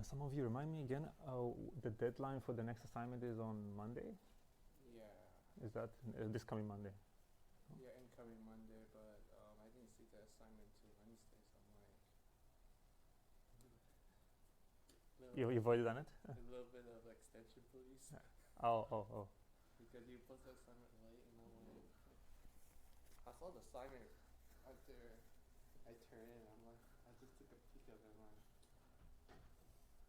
Some of you remind me again, the deadline for the next assignment is on Monday? Yeah. Is that this coming Monday? Yeah, incoming Monday, but I didn't see the assignment till Wednesday, so I'm like... You've already done it? A little bit of extension, please. Oh. Because you put the assignment late, and I'm like... I saw the assignment after I turned in, I'm like... I just took a peek of it, I'm like...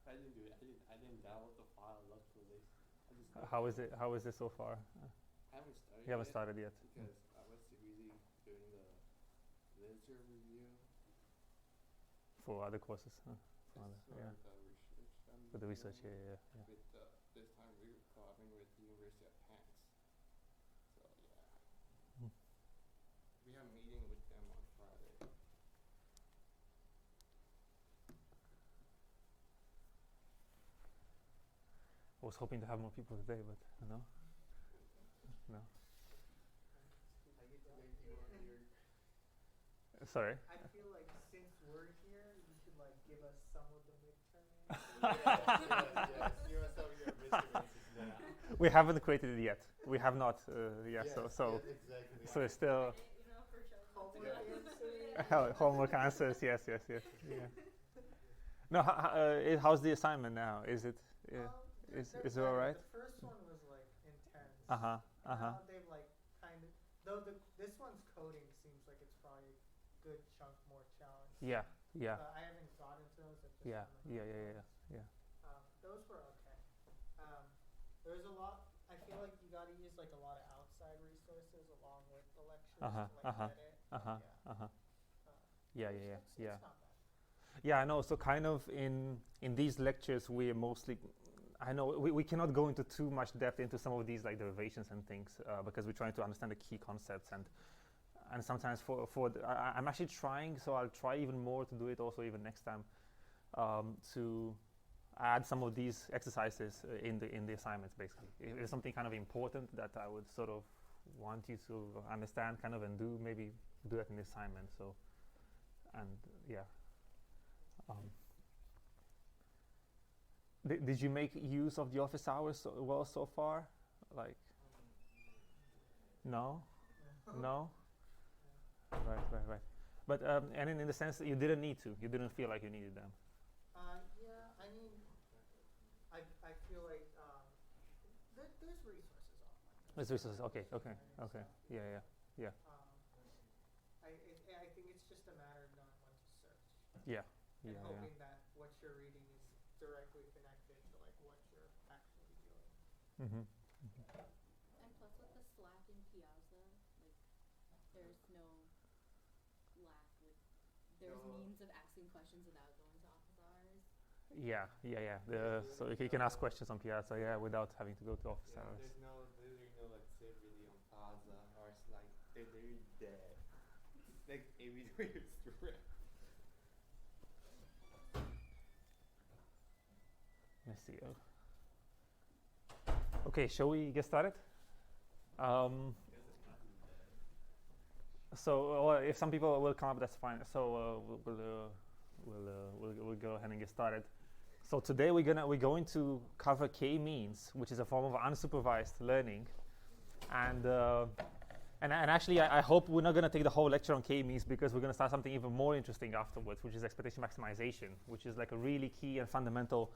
I didn't do it. I didn't download the file, luckily. How is it so far? I haven't started. You haven't started yet. Because I was busy doing the literature review. For other courses, huh? For the research. For the research, yeah. With this time we're collabing with the University of Penn. So yeah. We have a meeting with them on Friday. I was hoping to have more people today, but no. Sorry. I feel like since we're here, you should like give us some of the midterm answers. Yes. Give us some of your midterm answers now. We haven't created it yet. We have not. So exactly. So it's still homework answers. Yes. Yeah. No. How's the assignment now? Is it? Is it all right? The first one was like intense. Now they've like kind of this one's coding seems like it's probably a good chunk more challenging. Yeah. I haven't got into those. Yeah. Those were okay. There's a lot. I feel like you got to use like a lot of outside resources along with the lectures to edit. Yeah. It's not bad. Yeah, I know. So kind of in these lectures, we're mostly, I know we cannot go into too much depth into some of these like derivations and things because we're trying to understand the key concepts and sometimes I'm actually trying, so I'll try even more to do it also even next time to add some of these exercises in the assignments basically. If it's something kind of important that I would sort of want you to understand kind of and maybe do that in the assignment. So, and yeah. Did you make use of the office hours so far? Like, no? Right. But and in the sense that you didn't need to, you didn't feel like you needed them. Yeah, I mean, I feel like there's resources online. There's resources. Okay. Yeah. I think it's just a matter of knowing when to search. Yeah. And hoping that what you're reading is directly connected to like what you're actually doing. And plus with the Slack and Piazza, like there's no lack with means of asking questions without going to office hours. Yeah. So you can ask questions on Piazza, without having to go to office hours. There's no like save really on Piazza or it's like they're dead. Like everywhere is direct. Let's see. Okay, shall we get started? So if some people will come up, that's fine. So we'll go ahead and get started. So today we're going to cover k-means, which is a form of unsupervised learning, and actually I hope we're not going to take the whole lecture on k-means because we're going to start something even more interesting afterwards, which is expectation maximization, which is like a really key and fundamental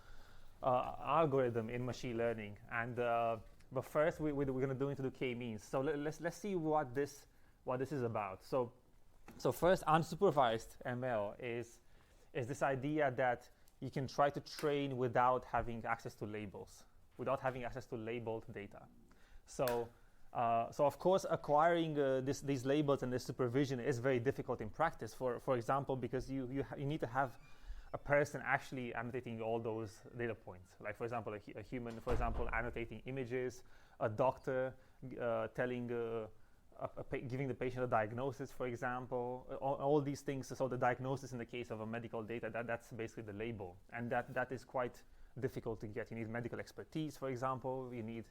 algorithm in machine learning. And but first we're going to do into the k-means. So let's see what this is about. So first, unsupervised ML is this idea that you can try to train without having access to labels, without having access to labeled data. So of course, acquiring these labels and this supervision is very difficult in practice. For example, because you need to have a person actually annotating all those data points. Like for example, a human, for example, annotating images, a doctor giving the patient a diagnosis, for example, all these things. So the diagnosis in the case of a medical data, that's basically the label. And that is quite difficult to get. You need medical expertise, for example. You need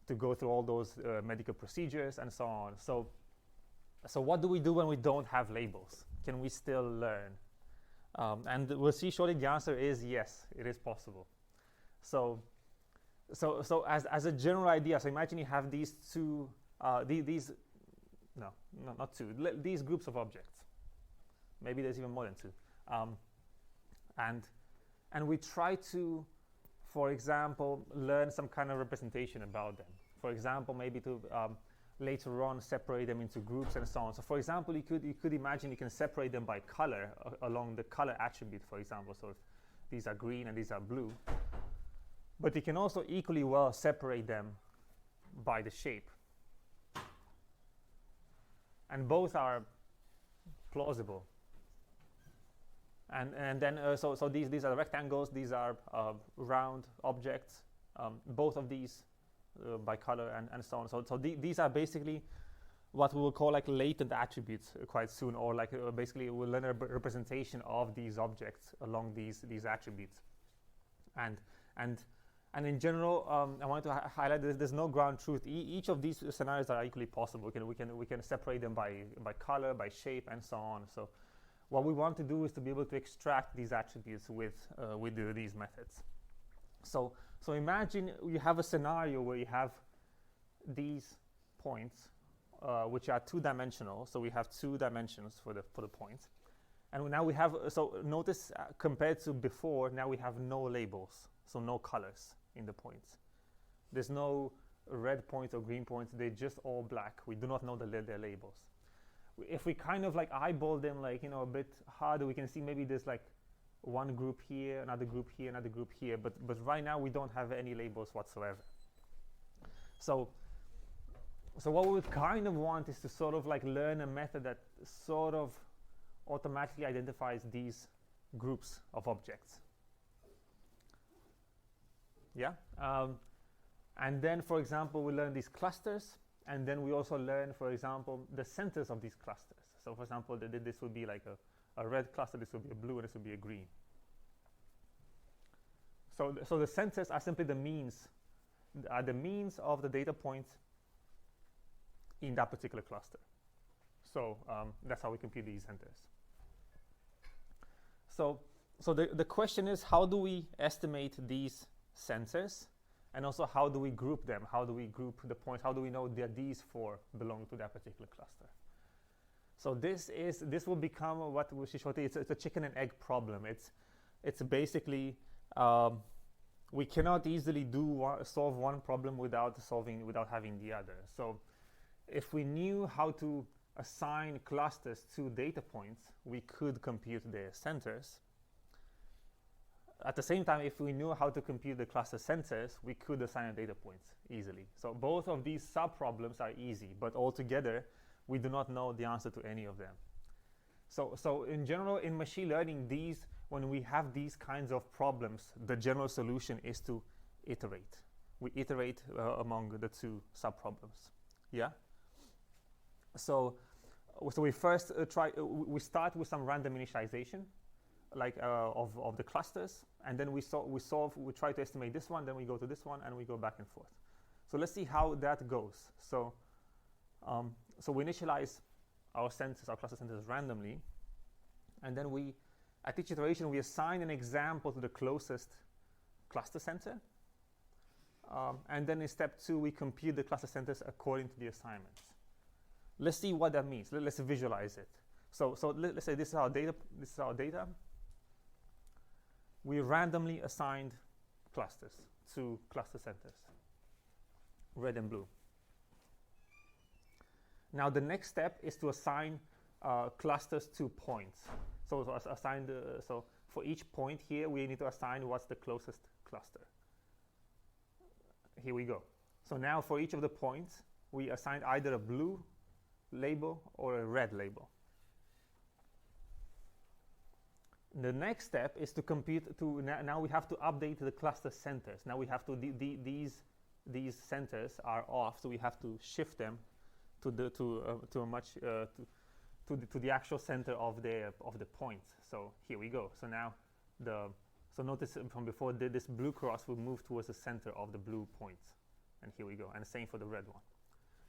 to go through all those medical procedures and so on. So what do we do when we don't have labels? Can we still learn? And we'll see shortly the answer is yes, it is possible. So as a general idea, so imagine you have these two, not two, these groups of objects. Maybe there's even more than two. And we try to, for example, learn some kind of representation about them. For example, maybe to later on separate them into groups and so on. So for example, you could imagine you can separate them by color along the color attribute, for example. So if these are green and these are blue. But you can also equally well separate them by the shape. And both are plausible. And then so these are rectangles, these are round objects. Both of these by color and so on. So these are basically what we will call like latent attributes quite soon, or like basically we'll learn a representation of these objects along these attributes. And in general, I wanted to highlight that there's no ground truth. Each of these scenarios are equally possible. We can separate them by color, by shape, and so on. So what we want to do is to be able to extract these attributes with these methods. So imagine you have a scenario where you have these points, which are two-dimensional. So we have 2 dimensions for the points. And now we have, so notice compared to before, now we have no labels, so no colors in the points. There's no red points or green points, they're just all black. We do not know their labels. If we kind of like eyeball them like, a bit harder, we can see maybe there's like one group here, another group here, another group here, but right now we don't have any labels whatsoever. So what we would kind of want is to sort of like learn a method that sort of automatically identifies these groups of objects. Yeah? And then, for example, we learn these clusters, and then we also learn, for example, the centers of these clusters. So, for example, this would be like a red cluster, this would be a blue, and this would be a green. So the centers are simply the means of the data points in that particular cluster. So that's how we compute these centers. So the question is, how do we estimate these centers? And also, how do we group them? How do we group the points? How do we know that these 4 belong to that particular cluster? So this will become what we should show. It's a chicken and egg problem. It's basically we cannot easily solve one problem without having the other. So if we knew how to assign clusters to data points, we could compute their centers. At the same time, if we knew how to compute the cluster centers, we could assign data points easily. So both of these sub-problems are easy, but altogether, we do not know the answer to any of them. So in general, in machine learning, when we have these kinds of problems, the general solution is to iterate. We iterate among the 2 sub-problems. Yeah? So we first we start with some random initialization, like of the clusters, and then we try to estimate this one, then we go to this one, and we go back and forth. So let's see how that goes. So we initialize our cluster centers randomly, and then at each iteration, we assign an example to the closest cluster center, and then in step 2, we compute the cluster centers according to the assignments. Let's see what that means. Let's visualize it. So let's say this is our data. We randomly assigned clusters to cluster centers, red and blue. Now the next step is to assign clusters to points. So for each point here, we need to assign what's the closest cluster. Here we go. So now for each of the points, we assigned either a blue label or a red label. The next step is to compute now we have to update the cluster centers. Now we have to these centers are off, so we have to shift them to the actual center of the point. So here we go. So now so notice from before this blue cross will move towards the center of the blue point, and here we go. And the same for the red one.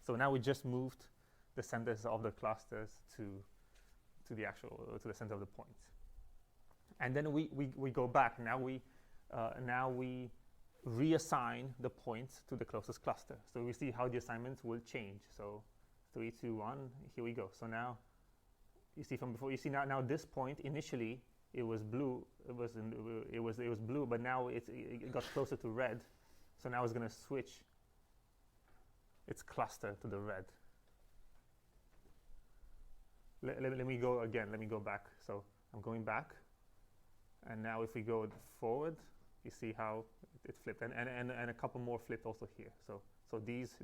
So now we just moved the centers of the clusters to the center of the point. And then we go back. Now we reassign the points to the closest cluster. So we see how the assignments will change. So 3, 2, 1, here we go. So now you see from before, you see now this point initially it was blue, it was blue, but now it got closer to red. So now it's going to switch its cluster to the red. Let me go again. Let me go back. So I'm going back, and now if we go forward, you see how it flipped, and a couple more flipped also here. So these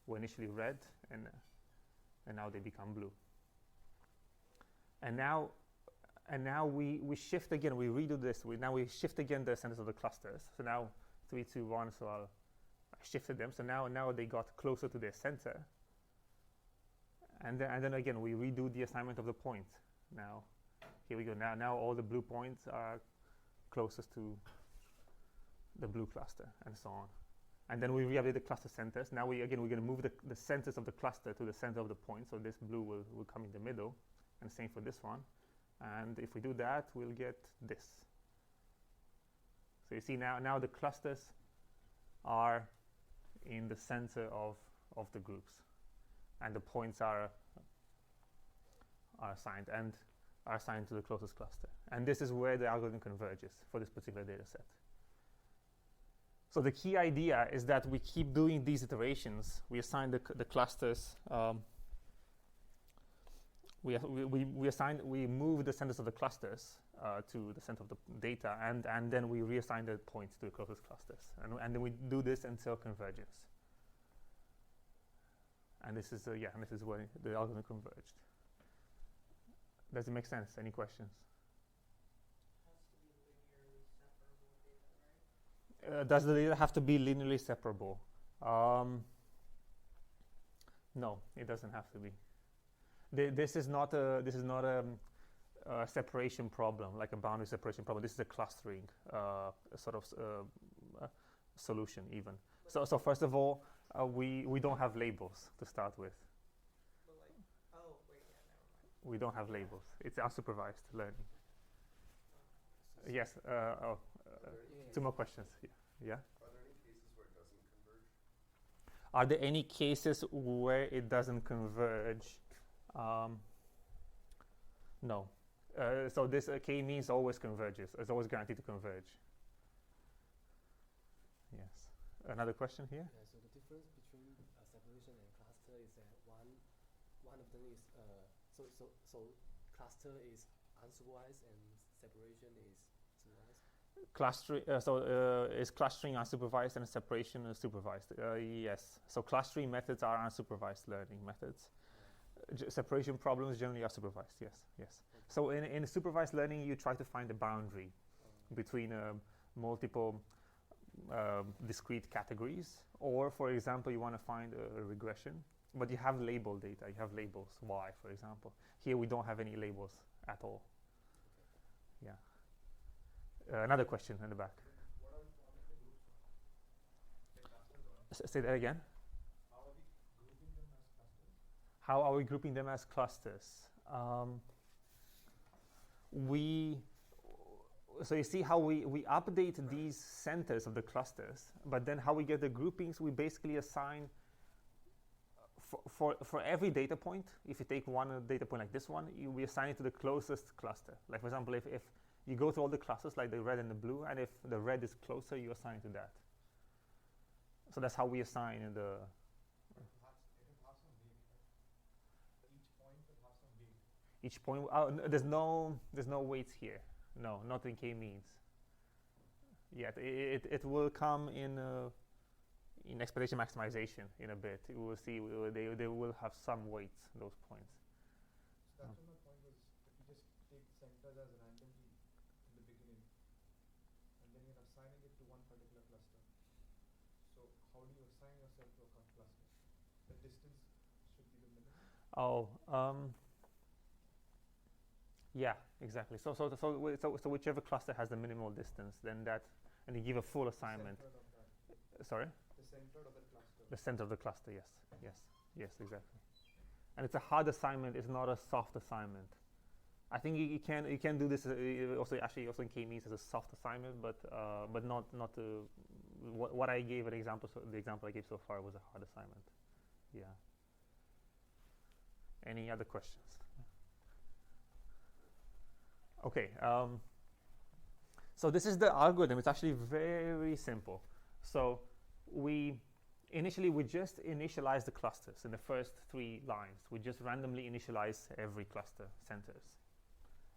were initially red, and now they become blue. And now we shift again. We redo this. Now we shift again the centers of the clusters. So now 3, 2, 1. So I shifted them. So now they got closer to their center. And then again we redo the assignment of the point. Now here we go. Now all the blue points are closest to the blue cluster, and so on. And then we re-update the cluster centers. Now we're going to move the centers of the cluster to the center of the point. So this blue will come in the middle, and same for this one. And if we do that, we'll get this. So you see now the clusters are in the center of the groups, and the points are assigned to the closest cluster. And this is where the algorithm converges for this particular data set. So the key idea is that we keep doing these iterations. We assign the clusters. We move the centers of the clusters to the center of the data, and then we reassign the points to the closest clusters. And then we do this until convergence. And this is where the algorithm converged. Does it make sense? Any questions? Does the data have to be linearly separable? No, it doesn't have to be. This is not a separation problem, like a boundary separation problem. This is a clustering sort of solution even. So first of all, we don't have labels to start with. But like, oh wait, yeah, never mind. We don't have labels. It's unsupervised learning. Yes. Two more questions. Yeah. Are there any cases where it doesn't converge? Are there any cases where it doesn't converge? No. So this K means always converges. It's always guaranteed to converge. Yes. Another question here? Yeah, so the difference between separation and cluster is that one of them is so cluster is unsupervised and separation is supervised. Is clustering unsupervised and separation is supervised? Yes. So clustering methods are unsupervised learning methods. Separation problems generally are supervised. Yes. Okay. So in supervised learning, you try to find a boundary between multiple discrete categories, or for example, you want to find a regression, but you have labeled data. You have labels Y, for example. Here we don't have any labels at all. Okay. Yeah. Another question in the back. Say that again. How are we grouping them as clusters? So you see how we update these centers of the clusters, but then how we get the groupings, we basically assign for every data point. If you take one data point like this one, we assign it to the closest cluster. Like for example, if you go through all the clusters like the red and the blue, and if the red is closer, you assign to that. So that's how we assign in the. Each point, there's no weights here. No, not in K-means. Yet it will come in expectation maximization in a bit. You will see they will have some weights, those points. So that's my point was, if you just take centers as randomly in the beginning, and then you're assigning it to one particular cluster. So how do you assign yourself to a cluster? The distance should be the minimum. Yeah, exactly. So whichever cluster has the minimal distance, then that, and you give a full assignment. Sorry? The center of the cluster. The center of the cluster, yes, exactly. And it's a hard assignment. It's not a soft assignment. I think you can do this also in K-means as a soft assignment, but not what I gave an example. So the example I gave so far was a hard assignment. Yeah. Any other questions? Okay. So this is the algorithm. It's actually very simple. So initially we just initialize the clusters in the first 3 lines. We just randomly initialize every cluster centers.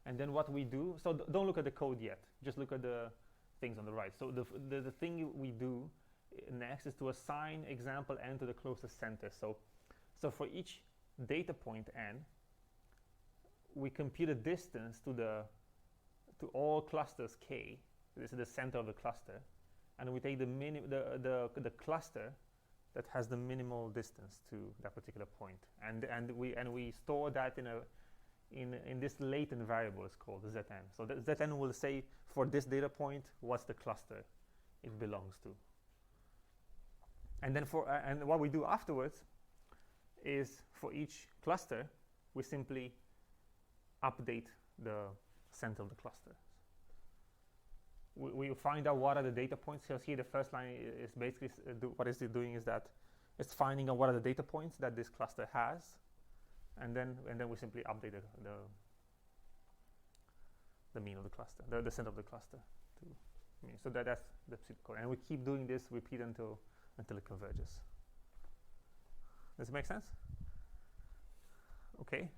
And then what we do, so don't look at the code yet, just look at the things on the right. So the thing we do next is to assign example n to the closest center. So for each data point n, we compute a distance to all clusters k. This is the center of the cluster, and we take the cluster that has the minimal distance to that particular point, and we store that in this latent variable. It's called Zn. So the Zn will say for this data point what's the cluster it belongs to. And then and what we do afterwards is for each cluster we simply update the center of the cluster. We find out what are the data points. So here the first line is basically what it's doing is that it's finding out what are the data points that this cluster has, and then we simply update the mean of the cluster, the center of the cluster to mean. So that's the code, and we keep doing this, repeat until it converges. Does it make sense? Okay.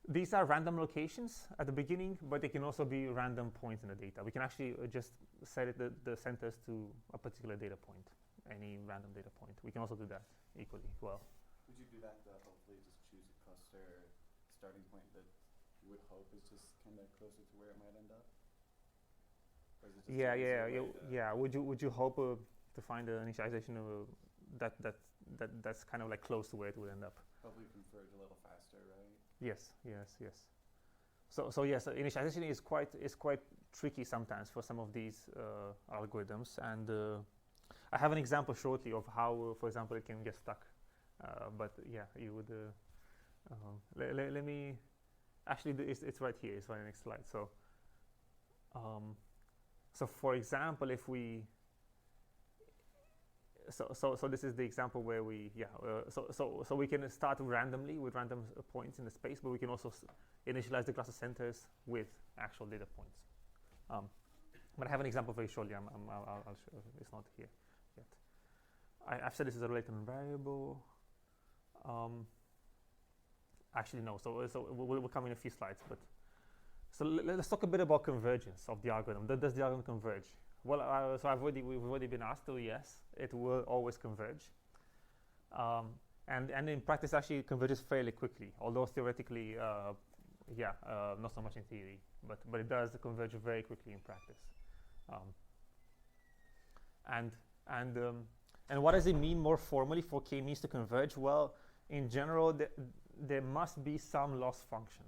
These are random locations at the beginning, but they can also be random points in the data. We can actually just set the centers to a particular data point, any random data point. We can also do that equally well. Would you do that to hopefully just choose a cluster starting point that you would hope is just kind of closer to where it might end up? Or is it just yeah. Would you hope to find an initialization that's kind of like close to where it would end up? Hopefully converge a little faster, right? Yes. So yes, initialization is quite tricky sometimes for some of these algorithms, and I have an example shortly of how, for example, it can get stuck. But yeah, you would. Let me. Actually, it's right here. It's right in the next slide. So for example, if we. So this is the example where we so we can start randomly with random points in the space, but we can also initialize the cluster centers with actual data points. But I have an example very shortly. I'll show. It's not here yet. I've said this is a related variable. Actually no. So we'll come in a few slides. But so let's talk a bit about convergence of the algorithm. Does the algorithm converge? Well, so we've already been asked to. Yes, it will always converge, and in practice, actually, it converges fairly quickly. Although theoretically, not so much in theory, but it does converge very quickly in practice. And what does it mean more formally for k-means to converge? Well, in general, there must be some loss function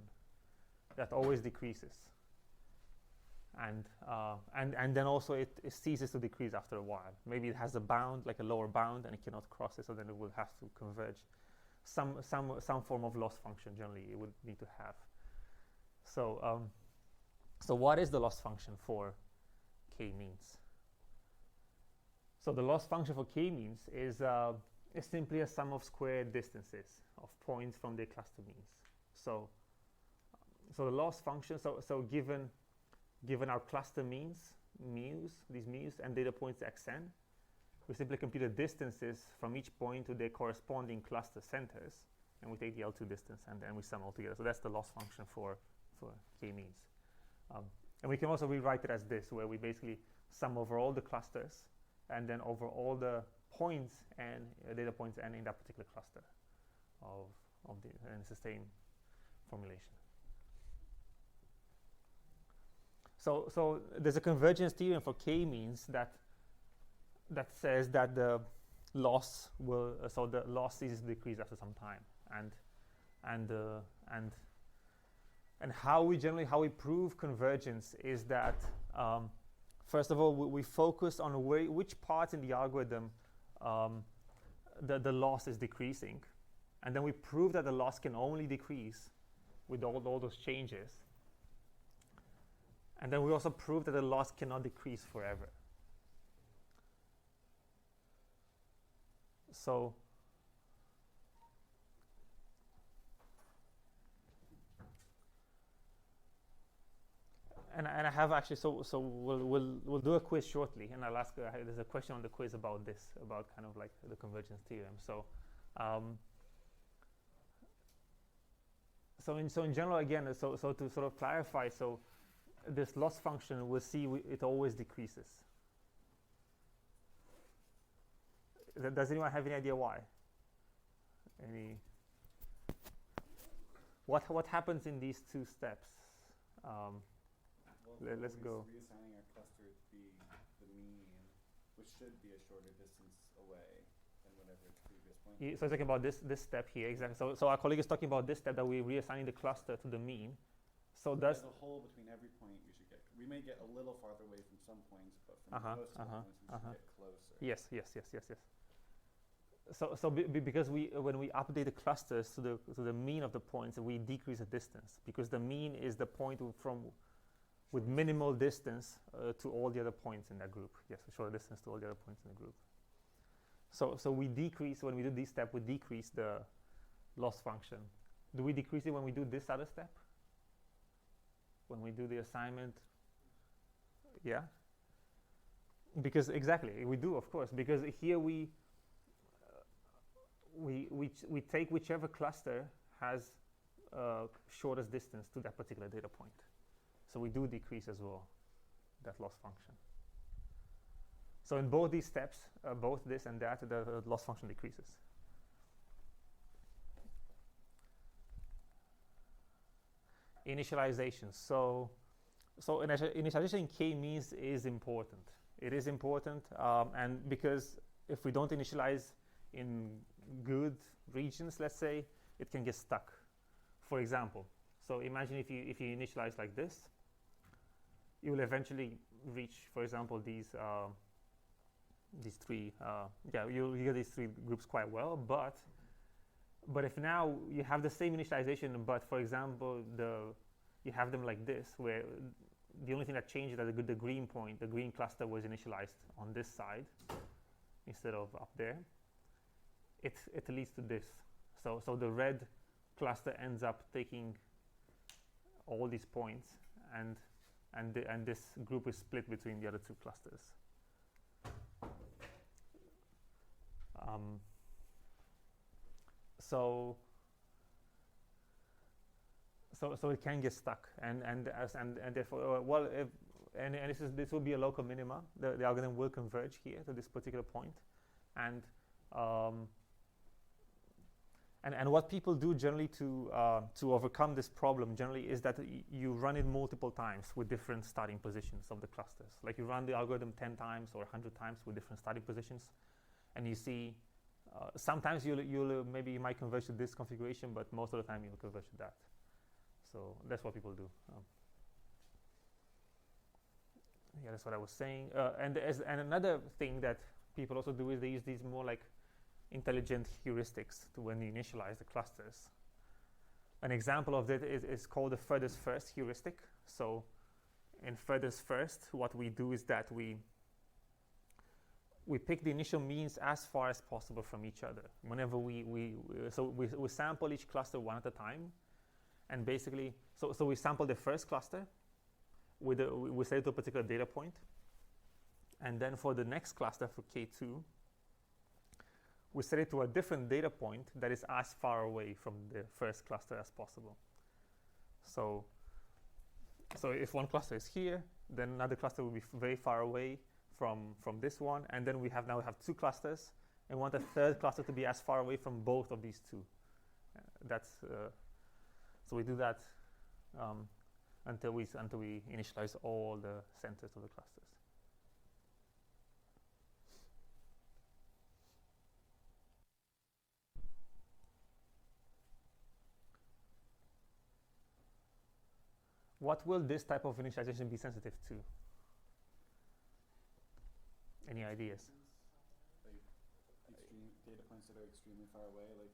that always decreases. And then also it ceases to decrease after a while. Maybe it has a bound, like a lower bound, and it cannot cross it, so then it will have to converge. Some form of loss function generally it would need to have. So what is the loss function for k-means? So the loss function for k-means is simply a sum of squared distances of points from their cluster means. So the loss function. So given our cluster means, these me's, and data points xn, we simply compute the distances from each point to their corresponding cluster centers, and we take the L2 distance, and then we sum all together. So that's the loss function for k-means. And we can also rewrite it as this, where we basically sum over all the clusters, and then over all the points and data points n in that particular cluster and it's the same formulation. So there's a convergence theorem for k-means that says that the loss will the loss ceases to decrease after some time, and how we prove convergence is that first of all we focus on which parts in the algorithm the loss is decreasing, and then we prove that the loss can only decrease with all those changes. And then we also proved that the loss cannot decrease forever. So and I have actually, so we'll do a quiz shortly, and I'll ask, there's a question on the quiz about this, about kind of like the convergence theorem. So in general, again, so to sort of clarify, so this loss function, we'll see it always decreases. Does anyone have any idea why? What happens in these two steps? Let's go. Reassigning our cluster to be the mean, which should be a shorter distance away than whatever its previous point. So it's talking about this step here, exactly. So our colleague is talking about this step that we're reassigning the cluster to the mean. So does the hole between every point we may get a little farther away from some points, but from most of the points we should get closer. Yes. So because when we update the clusters to the mean of the points, we decrease the distance, because the mean is the point with minimal distance to all the other points in that group. Yes, a shorter distance to all the other points in the group. So we decrease, when we do this step, we decrease the loss function. Do we decrease it when we do this other step? When we do the assignment? Yeah? Because exactly, we do, of course, because here we take whichever cluster has shortest distance to that particular data point. So we do decrease as well that loss function. So in both these steps, both this and that, the loss function decreases. Initialization. So initialization in k-means is important. It is important, and because if we don't initialize in good regions, let's say, it can get stuck. For example, so imagine if you initialize like this, you will eventually reach, for example, these three. You get these three groups quite well, but if now you have the same initialization, but for example, you have them like this, where the only thing that changed is that the green point, the green cluster was initialized on this side instead of up there. It leads to this. So the red cluster ends up taking all these points, and this group is split between the other two clusters. So it can get stuck, and therefore, this will be a local minima. The algorithm will converge here to this particular point, and what people do generally to overcome this problem generally is that you run it multiple times with different starting positions of the clusters. Like you run the algorithm 10 times or 100 times with different starting positions, and you see sometimes maybe you might converge to this configuration, but most of the time you'll converge to that. So that's what people do. Yeah, that's what I was saying. And another thing that people also do is they use these more like intelligent heuristics to when you initialize the clusters. An example of that is called the furthest first heuristic. So in furthest first, what we do is that we pick the initial means as far as possible from each other. Whenever we sample each cluster one at a time, and basically, so we sample the first cluster we set it to a particular data point, and then for the next cluster, for K2, we set it to a different data point that is as far away from the first cluster as possible. So if one cluster is here, then another cluster will be very far away from this one, and then we now have two clusters, and we want a third cluster to be as far away from both of these two. So we do that until we initialize all the centers of the clusters. What will this type of initialization be sensitive to? Any ideas? Like extreme data points that are extremely far away, like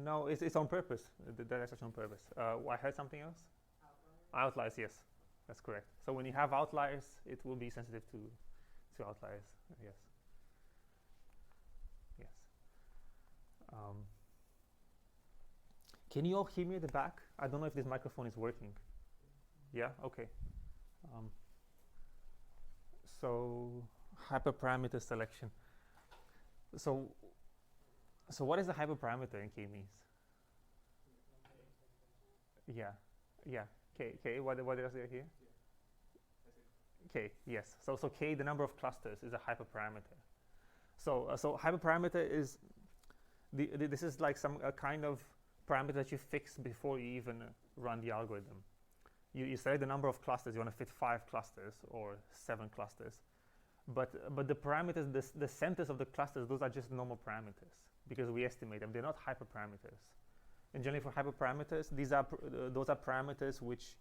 No, No, it's on purpose. That's actually on purpose. I heard something else. Outliers, yes, that's correct. So when you have outliers, it will be sensitive to outliers. Yes. Yes. Can you all hear me at the back? I don't know if this microphone is working. Yeah. Okay. So hyperparameter selection. So what is the hyperparameter in K-means? Yeah. Yeah. K. What did I say here? K. Yes. So K, the number of clusters, is a hyperparameter. So hyperparameter is this is like some kind of parameter that you fix before you even run the algorithm. You select the number of clusters. You want to fit 5 clusters or 7 clusters, but the parameters, the centers of the clusters, those are just normal parameters because we estimate them. They're not hyperparameters. And generally, for hyperparameters, those are parameters which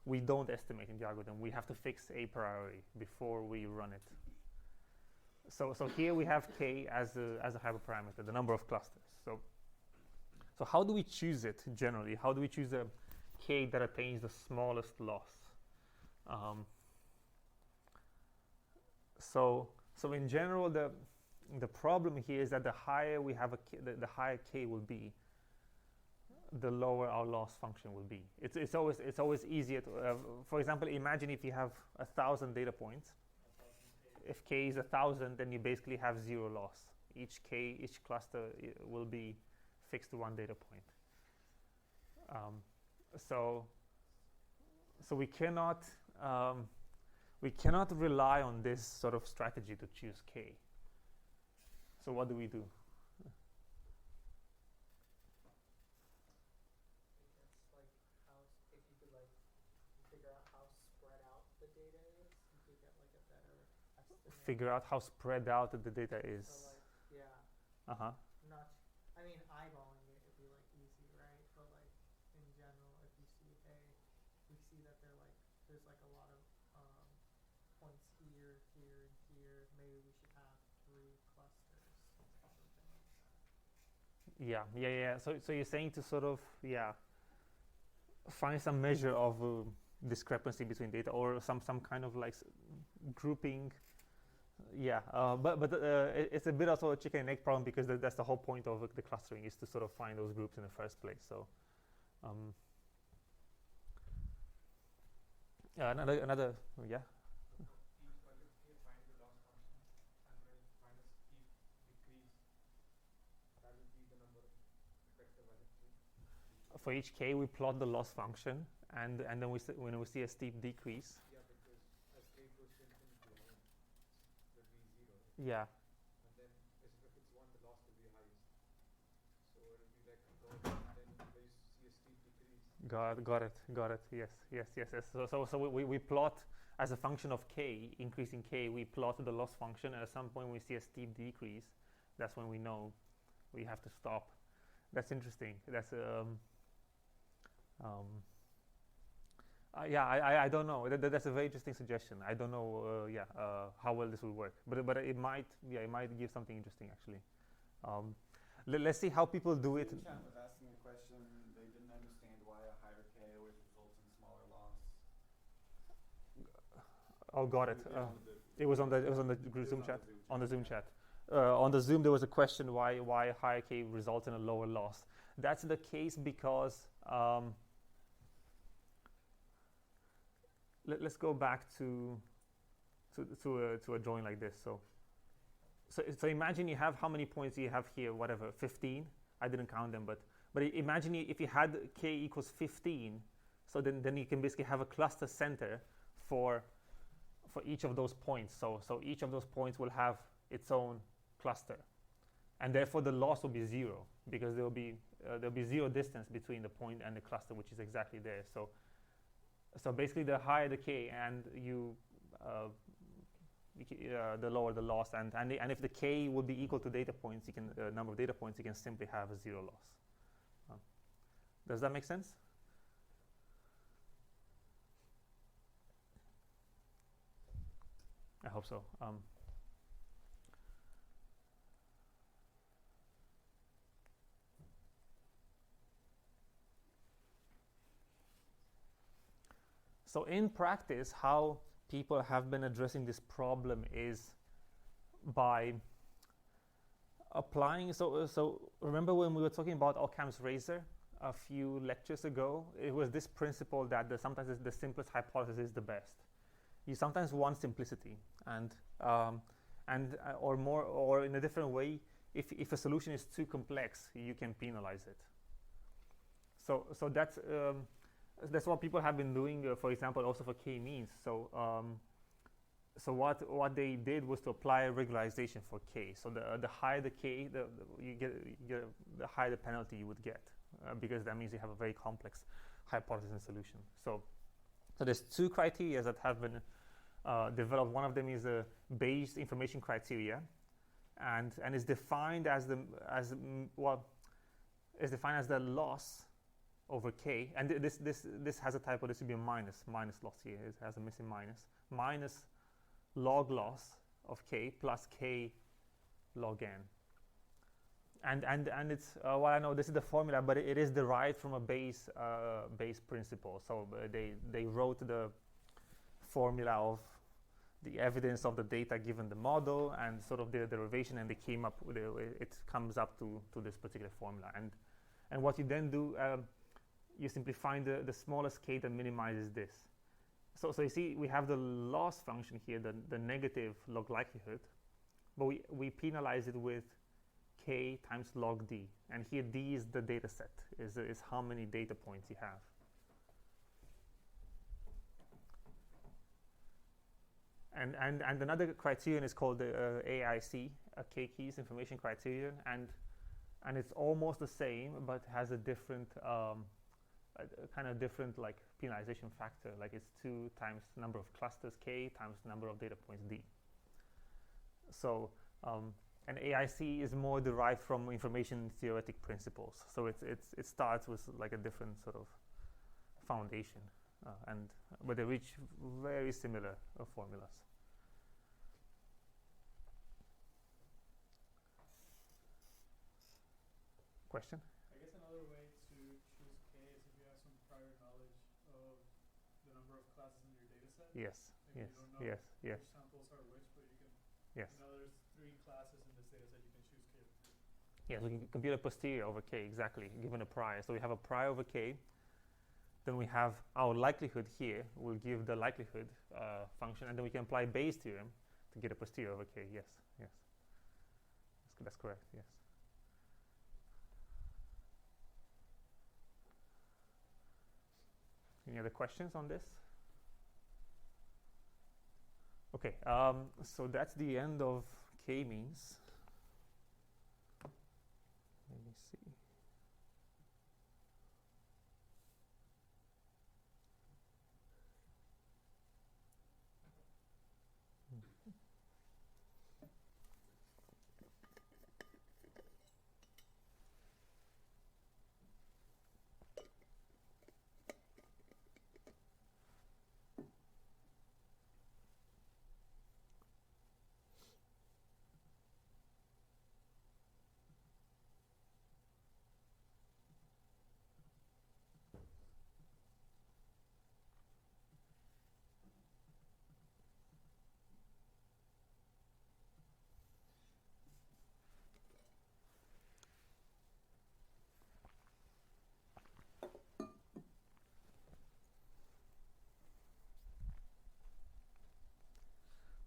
we don't estimate in the algorithm. We have to fix a priori before we run it. So here we have K as a hyperparameter, the number of clusters. So how do we choose it generally? How do we choose a K that attains the smallest loss? So in general, the problem here is that the higher we have the higher K will be, the lower our loss function will be. It's always easier to, for example, imagine if you have 1,000 data points. If K is 1,000, then you basically have 0 loss. Each cluster will be fixed to 1 data point. So we cannot rely on this sort of strategy to choose K. So what do we do? It's like if you could like figure out how spread out the data is, you could get like a better estimate. Figure out how spread out the data is. So like, yeah. Uh-huh. I mean, eyeballing it would be like easy, right? But like in general, if you see, hey, we see that there's like a lot of points here, here, and here. Maybe we should have 3 clusters, something like that. Yeah. So you're saying to sort of find some measure of discrepancy between data or some kind of like grouping. But it's a bit also a chicken and egg problem because that's the whole point of the clustering, is to sort of find those groups in the first place. So another yeah. Find the loss function, and when you find a steep decrease, that will be the number of effective value. For each K, we plot the loss function, and then when we see a steep decrease. Yeah, because as K goes to infinity, will be 0. Yeah. And then if it's 1, the loss will be highest. So it will be like and then you see a steep decrease. Got it. Yes. So we plot as a function of K, increasing K, we plot the loss function, and at some point we see a steep decrease. That's when we know we have to stop. That's interesting. That's I don't know. That's a very interesting suggestion. I don't know how well this will work, but it might give something interesting actually. Let's see how people do it. Chat was asking a question. They didn't understand why a higher K always results in smaller loss. Oh, got it. It was on the Zoom chat. On the Zoom chat. On the Zoom, there was a question why higher K results in a lower loss. That's the case because let's go back to a drawing like this. So imagine you have, how many points do you have here? Whatever, 15. I didn't count them, but imagine if you had K equals 15. So then you can basically have a cluster center for each of those points. So each of those points will have its own cluster, and therefore the loss will be 0 because there'll be 0 distance between the point and the cluster, which is exactly there. So basically, the higher the K, and the lower the loss, and if the K would be equal to data points, you can number of data points, you can simply have a 0 loss. Does that make sense? I hope so. So in practice, how people have been addressing this problem is by applying, so remember when we were talking about Occam's razor a few lectures ago? It was this principle that sometimes the simplest hypothesis is the best. You sometimes want simplicity, or in a different way, if a solution is too complex, you can penalize it. So that's what people have been doing, for example, also for k-means. So what they did was to apply a regularization for k. So the higher the k, you get the higher the penalty you would get, because that means you have a very complex hypothesis and solution. So there's two criteria that have been developed. One of them is a Bayes information criteria, and is defined as the loss over k. And this has a typo. This would be a minus loss here. It has a missing minus log loss of k plus k log n. And it's well, I know this is the formula, but it is derived from a Bayes principle. So they wrote the formula of the evidence of the data given the model and sort of the derivation, and they came up with it comes up to this particular formula. And what you then do, you simply find the smallest k that minimizes this. So you see, we have the loss function here, the negative log likelihood, but we penalize it with k times log d, and here d is the data set, is how many data points you have. And another criterion is called the AIC, K-keys information criterion, and it's almost the same, but has a different kind of different like penalization factor. Like it's 2 times number of clusters k times number of data points d. So and AIC is more derived from information theoretic principles. So it starts with like a different sort of foundation, but they reach very similar formulas. Question? I guess another way to choose k is if you have some prior knowledge of the number of classes in your data set. Yes. Like Yes. you don't know Yes. Yes. which samples are which, but you can. Yes. You know, there's 3 classes in this data set. You can choose k of 3. Yes, we can compute a posterior over k, exactly, given a prior. So we have a prior over k. Then we have our likelihood here. We'll give the likelihood function, and then we can apply Bayes' theorem to get a posterior over k. Yes. Yes. That's correct. Yes. Any other questions on this? Okay, so that's the end of k-means. Let me see.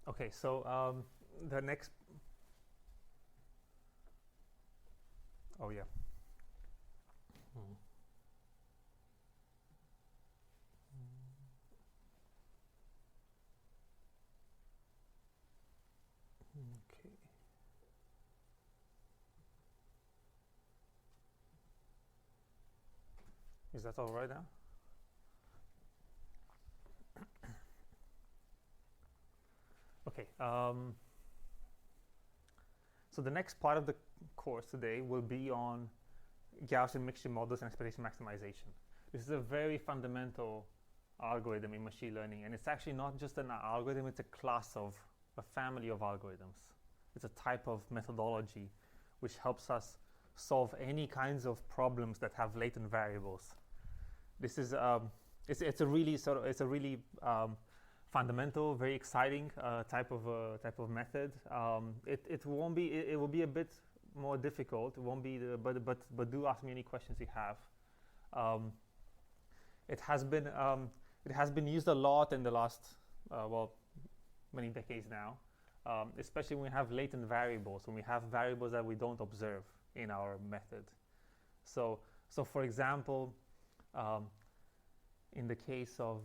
Okay, so the next. Oh yeah. Okay. Is that all right now? Okay, so the next part of the course today will be on Gaussian mixture models and expectation maximization. This is a very fundamental algorithm in machine learning, and it's actually not just an algorithm, it's a class of a family of algorithms. It's a type of methodology which helps us solve any kinds of problems that have latent variables. This is it's a really fundamental, very exciting type of method. It won't be. It will be a bit more difficult. It won't be. But do ask me any questions you have. It has been used a lot in the last many decades now, especially when we have latent variables, when we have variables that we don't observe in our method. So for example, in the case of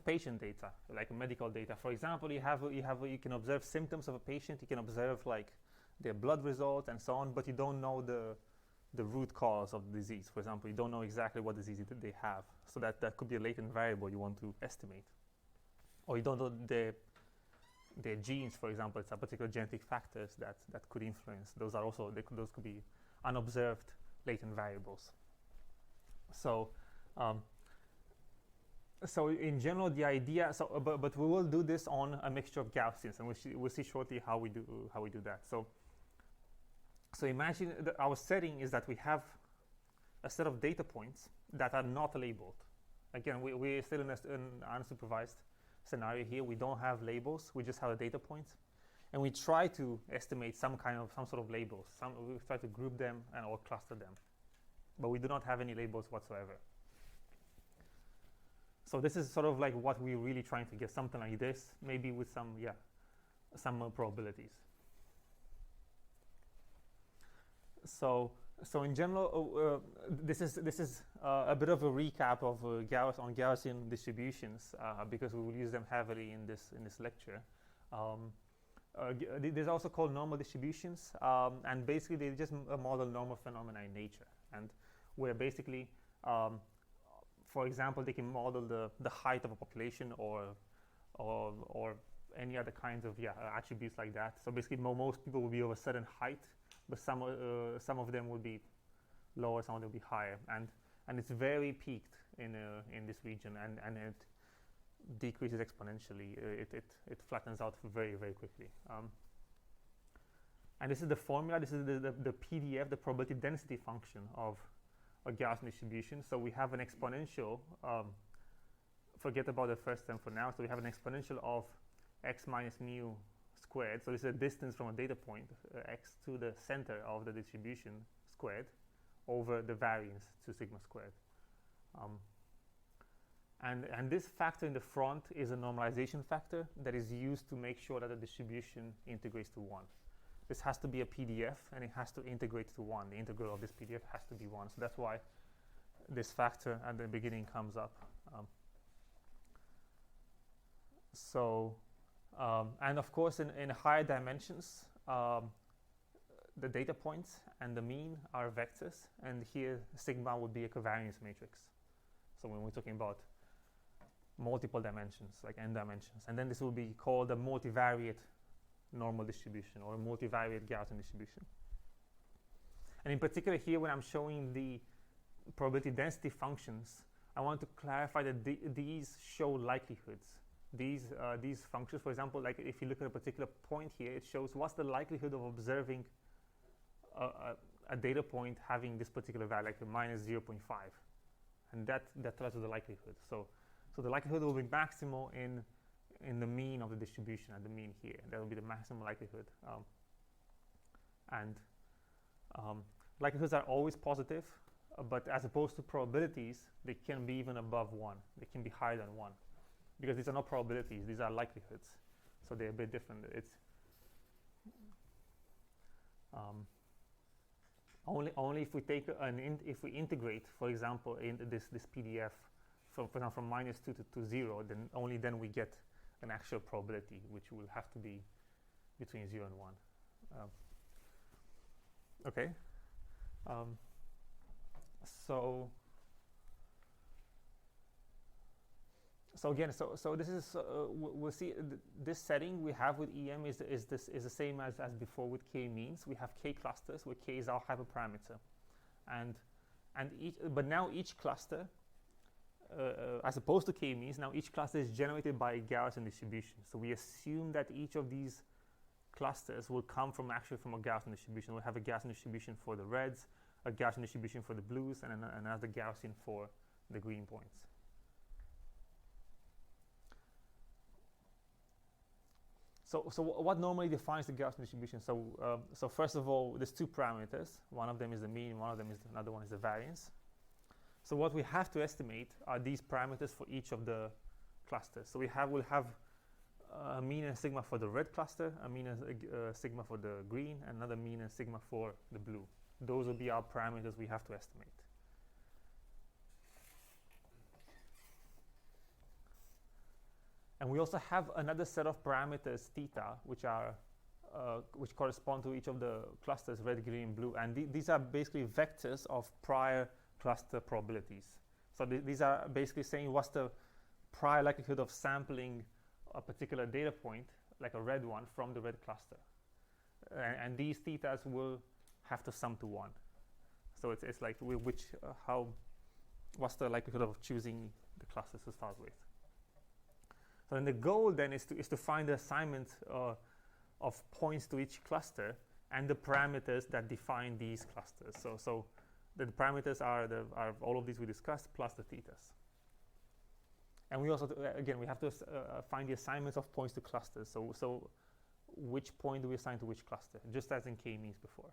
patient data, like medical data, for example, you can observe symptoms of a patient, you can observe like their blood results and so on, but you don't know the root cause of the disease. For example, you don't know exactly what disease they have, so that could be a latent variable you want to estimate. Or you don't know their genes, for example, it's a particular genetic factors that could influence. Those could be unobserved latent variables. So in general, the idea. But we will do this on a mixture of Gaussians, and we'll see shortly how we do that. So imagine that our setting is that we have a set of data points that are not labeled. Again, we're still in an unsupervised scenario here. We don't have labels. We just have the data points, and we try to estimate some sort of labels. We try to group them or cluster them, but we do not have any labels whatsoever. So this is sort of like what we're really trying to get, something like this, maybe with some probabilities. So in general, this is a bit of a recap of Gaussian distributions, because we will use them heavily in this lecture. These are also called normal distributions, and basically they just model normal phenomena in nature, and where basically, for example, they can model the height of a population or any other kinds of attributes like that. So basically, most people will be of a certain height, but some of them will be lower, some of them will be higher, and it's very peaked in this region, and it decreases exponentially. It flattens out very, very quickly. And this is the formula. This is the PDF, the probability density function of a Gaussian distribution. So we have an exponential. Forget about the first term for now. So we have an exponential of x minus mu squared. So this is a distance from a data point, x to the center of the distribution squared, over the variance to sigma squared. And this factor in the front is a normalization factor that is used to make sure that the distribution integrates to 1. This has to be a PDF, and it has to integrate to 1. The integral of this PDF has to be 1. So that's why this factor at the beginning comes up. And of course, in higher dimensions, the data points and the mean are vectors, and here sigma would be a covariance matrix. So when we're talking about multiple dimensions, like n dimensions, and then this will be called a multivariate normal distribution or a multivariate Gaussian distribution. And in particular here, when I'm showing the probability density functions, I want to clarify that these show likelihoods. These functions, for example, like if you look at a particular point here, it shows what's the likelihood of observing a data point having this particular value, like a minus 0.5, and that tells you the likelihood. So the likelihood will be maximal in the mean of the distribution at the mean here. That will be the maximum likelihood. Likelihoods are always positive, but as opposed to probabilities, they can be even above 1. They can be higher than 1. Because these are not probabilities, these are likelihoods. So they're a bit different. It's only if we take if we integrate, for example, in this PDF from minus 2 to 0, then only then we get an actual probability, which will have to be between 0 and 1. Okay. So again, so this is we'll see this setting we have with EM is the same as before with k-means. We have k clusters where k is our hyperparameter, but now each cluster, as opposed to k-means, now each cluster is generated by a Gaussian distribution. So we assume that each of these clusters will come from a Gaussian distribution. We'll have a Gaussian distribution for the reds, a Gaussian distribution for the blues, and another Gaussian for the green points. So what normally defines the Gaussian distribution? So first of all, there's two parameters. One of them is the mean, one of them is another one is the variance. So what we have to estimate are these parameters for each of the clusters. So we'll have a mean and sigma for the red cluster, a mean and sigma for the green, and another mean and sigma for the blue. Those will be our parameters we have to estimate. And we also have another set of parameters, theta, which correspond to each of the clusters, red, green, blue. And these are basically vectors of prior cluster probabilities. So these are basically saying what's the prior likelihood of sampling a particular data point, like a red one, from the red cluster. And these thetas will have to sum to 1. So it's like what's the likelihood of choosing the clusters to start with. So then the goal then is to find the assignment of points to each cluster and the parameters that define these clusters. So the parameters are all of these we discussed plus the thetas. And we also again we have to find the assignments of points to clusters. So which point do we assign to which cluster? Just as in k-means before.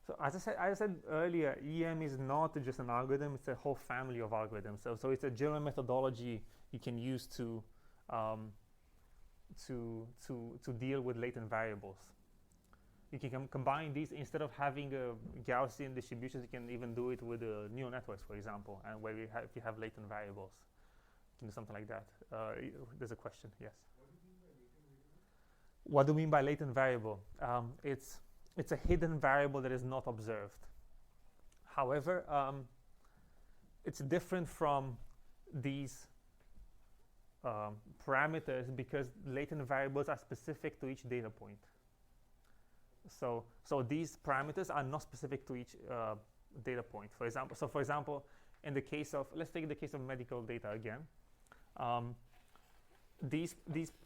So as I said earlier, EM is not just an algorithm; it's a whole family of algorithms. So it's a general methodology you can use to deal with latent variables. You can combine these instead of having Gaussian distributions. You can even do it with neural networks, for example, and where if you have latent variables, you can do something like that. There's a question. Yes. What do you mean by latent variable? It's a hidden variable that is not observed. However, it's different from these parameters because latent variables are specific to each data point. So these parameters are not specific to each data point. For example, in the case of, let's take the case of medical data again. These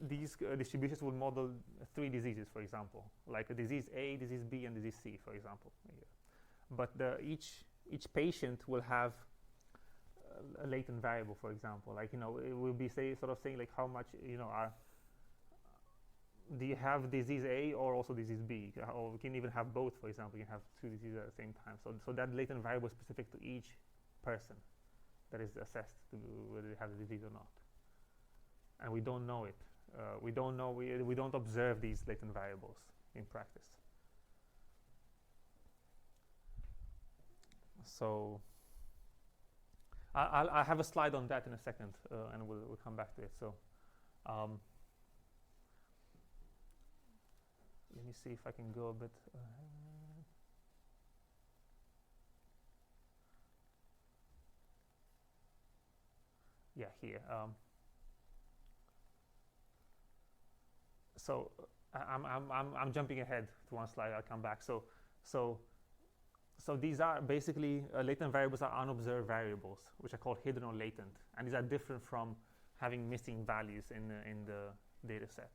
distributions will model 3 diseases, for example, like a disease A, disease B, and disease C, for example. But each patient will have a latent variable, for example. Like it will be saying like how much do you have disease A or also disease B, or we can even have both. For example, you can have 2 diseases at the same time. So that latent variable is specific to each person that is assessed to whether they have the disease or not. And we don't know it. We don't observe these latent variables in practice. So I'll have a slide on that in a second, and we'll come back to it. So let me see if I can go a bit ahead. Yeah, here. So I'm jumping ahead to one slide. I'll come back. So these are basically latent variables are unobserved variables, which are called hidden or latent, and these are different from having missing values in the data set.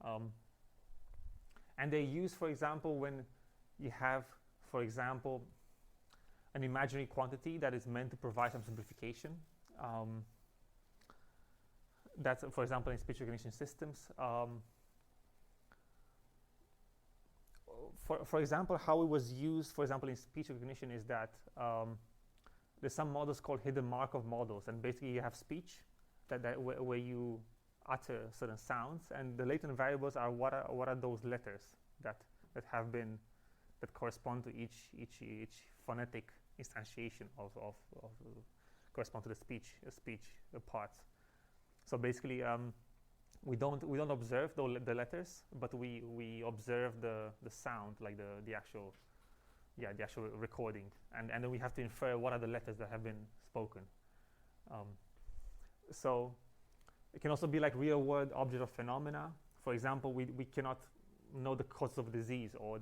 And they're used, for example, when you have, for example, an imaginary quantity that is meant to provide some simplification. That's, for example, in speech recognition systems. For example, how it was used, for example, in speech recognition is that there's some models called hidden Markov models, and basically you have speech where you utter certain sounds, and the latent variables are what are those letters that correspond to each phonetic instantiation of correspond to the speech parts. So basically, we don't observe the letters, but we observe the sound, like the actual recording, and then we have to infer what are the letters that have been spoken. So it can also be like real world object of phenomena. For example, we cannot know the cause of a disease or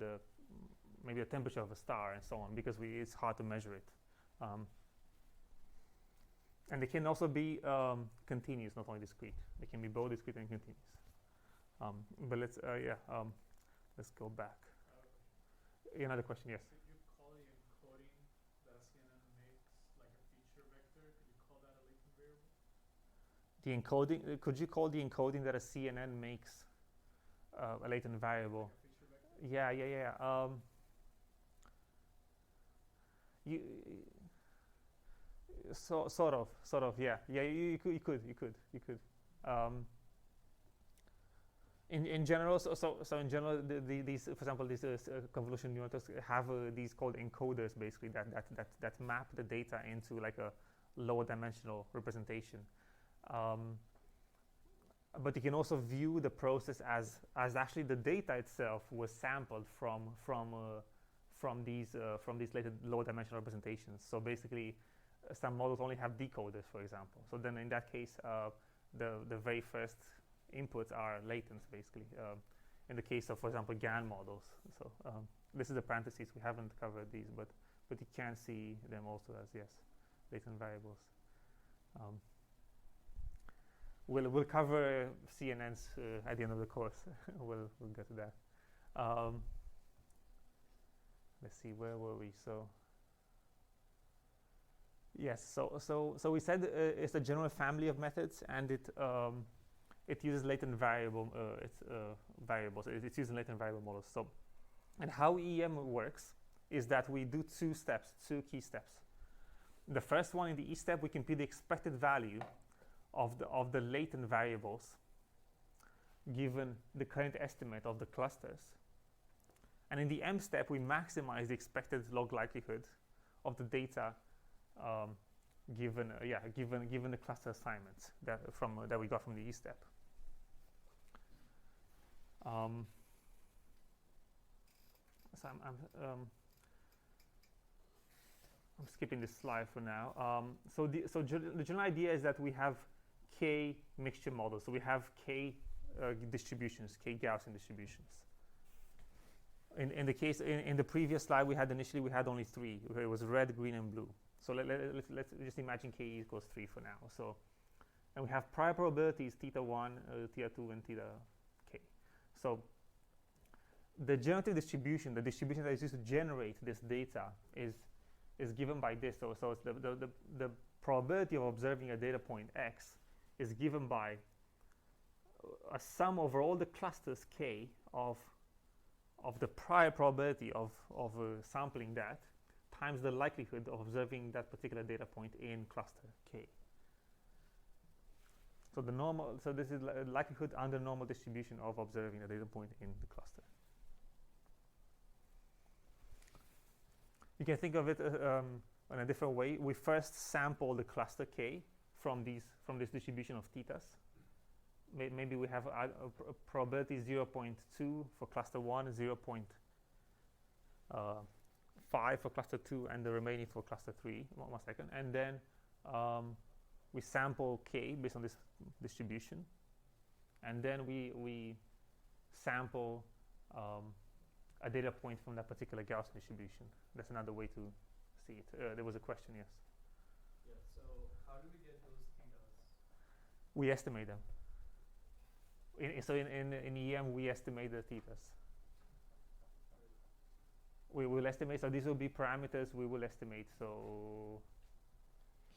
maybe the temperature of a star and so on because it's hard to measure it. And they can also be continuous, not only discrete. They can be both discrete and continuous. But let's go back. Another question, yes. You call The encoding, could you call the encoding that a CNN makes a latent variable? Yeah. You sort of, yeah. You could. In general, so in general, these, for example, these convolutional neural networks have these called encoders, basically that map the data into like a lower dimensional representation. But you can also view the process as actually the data itself was sampled from these latent lower dimensional representations. So basically, some models only have decoders, for example. So then in that case, the very first inputs are latent, basically. In the case of, for example, GAN models. So this is the parentheses. We haven't covered these, but you can see them also as, yes, latent variables. We'll cover CNNs at the end of the course. we'll get to that. Let's see, where were we? So yes, so we said it's a general family of methods, and it uses latent variable variables. It's using latent variable models. So, and how EM works is that we do two key steps. The first one, in the E step, we compute the expected value of the latent variables given the current estimate of the clusters. And in the M step, we maximize the expected log likelihood of the data given the cluster assignments that we got from the E step. So I'm skipping this slide for now. So the general idea is that we have K mixture models. So we have K distributions, K Gaussian distributions. In the case in the previous slide, we had only three. It was red, green, and blue. So let's just imagine K equals 3 for now. So, and we have prior probabilities theta 1, theta 2, and theta K. So the generative distribution, the distribution that is used to generate this data, is given by this. So it's the probability of observing a data point X is given by a sum over all the clusters K of the prior probability of sampling that times the likelihood of observing that particular data point in cluster K. So this is likelihood under normal distribution of observing a data point in the cluster. You can think of it in a different way. We first sample the cluster K from this distribution of thetas. Maybe we have a probability 0.2 for cluster 1, 0.5 for cluster 2, and the remaining for cluster 3. One second. And then we sample K based on this distribution. And then we sample a data point from that particular Gaussian distribution. That's another way to see it. There was a question, yes? Yeah, so how do we get those thetas? We estimate them. In EM, we estimate the thetas. We will estimate, so these will be parameters we will estimate. So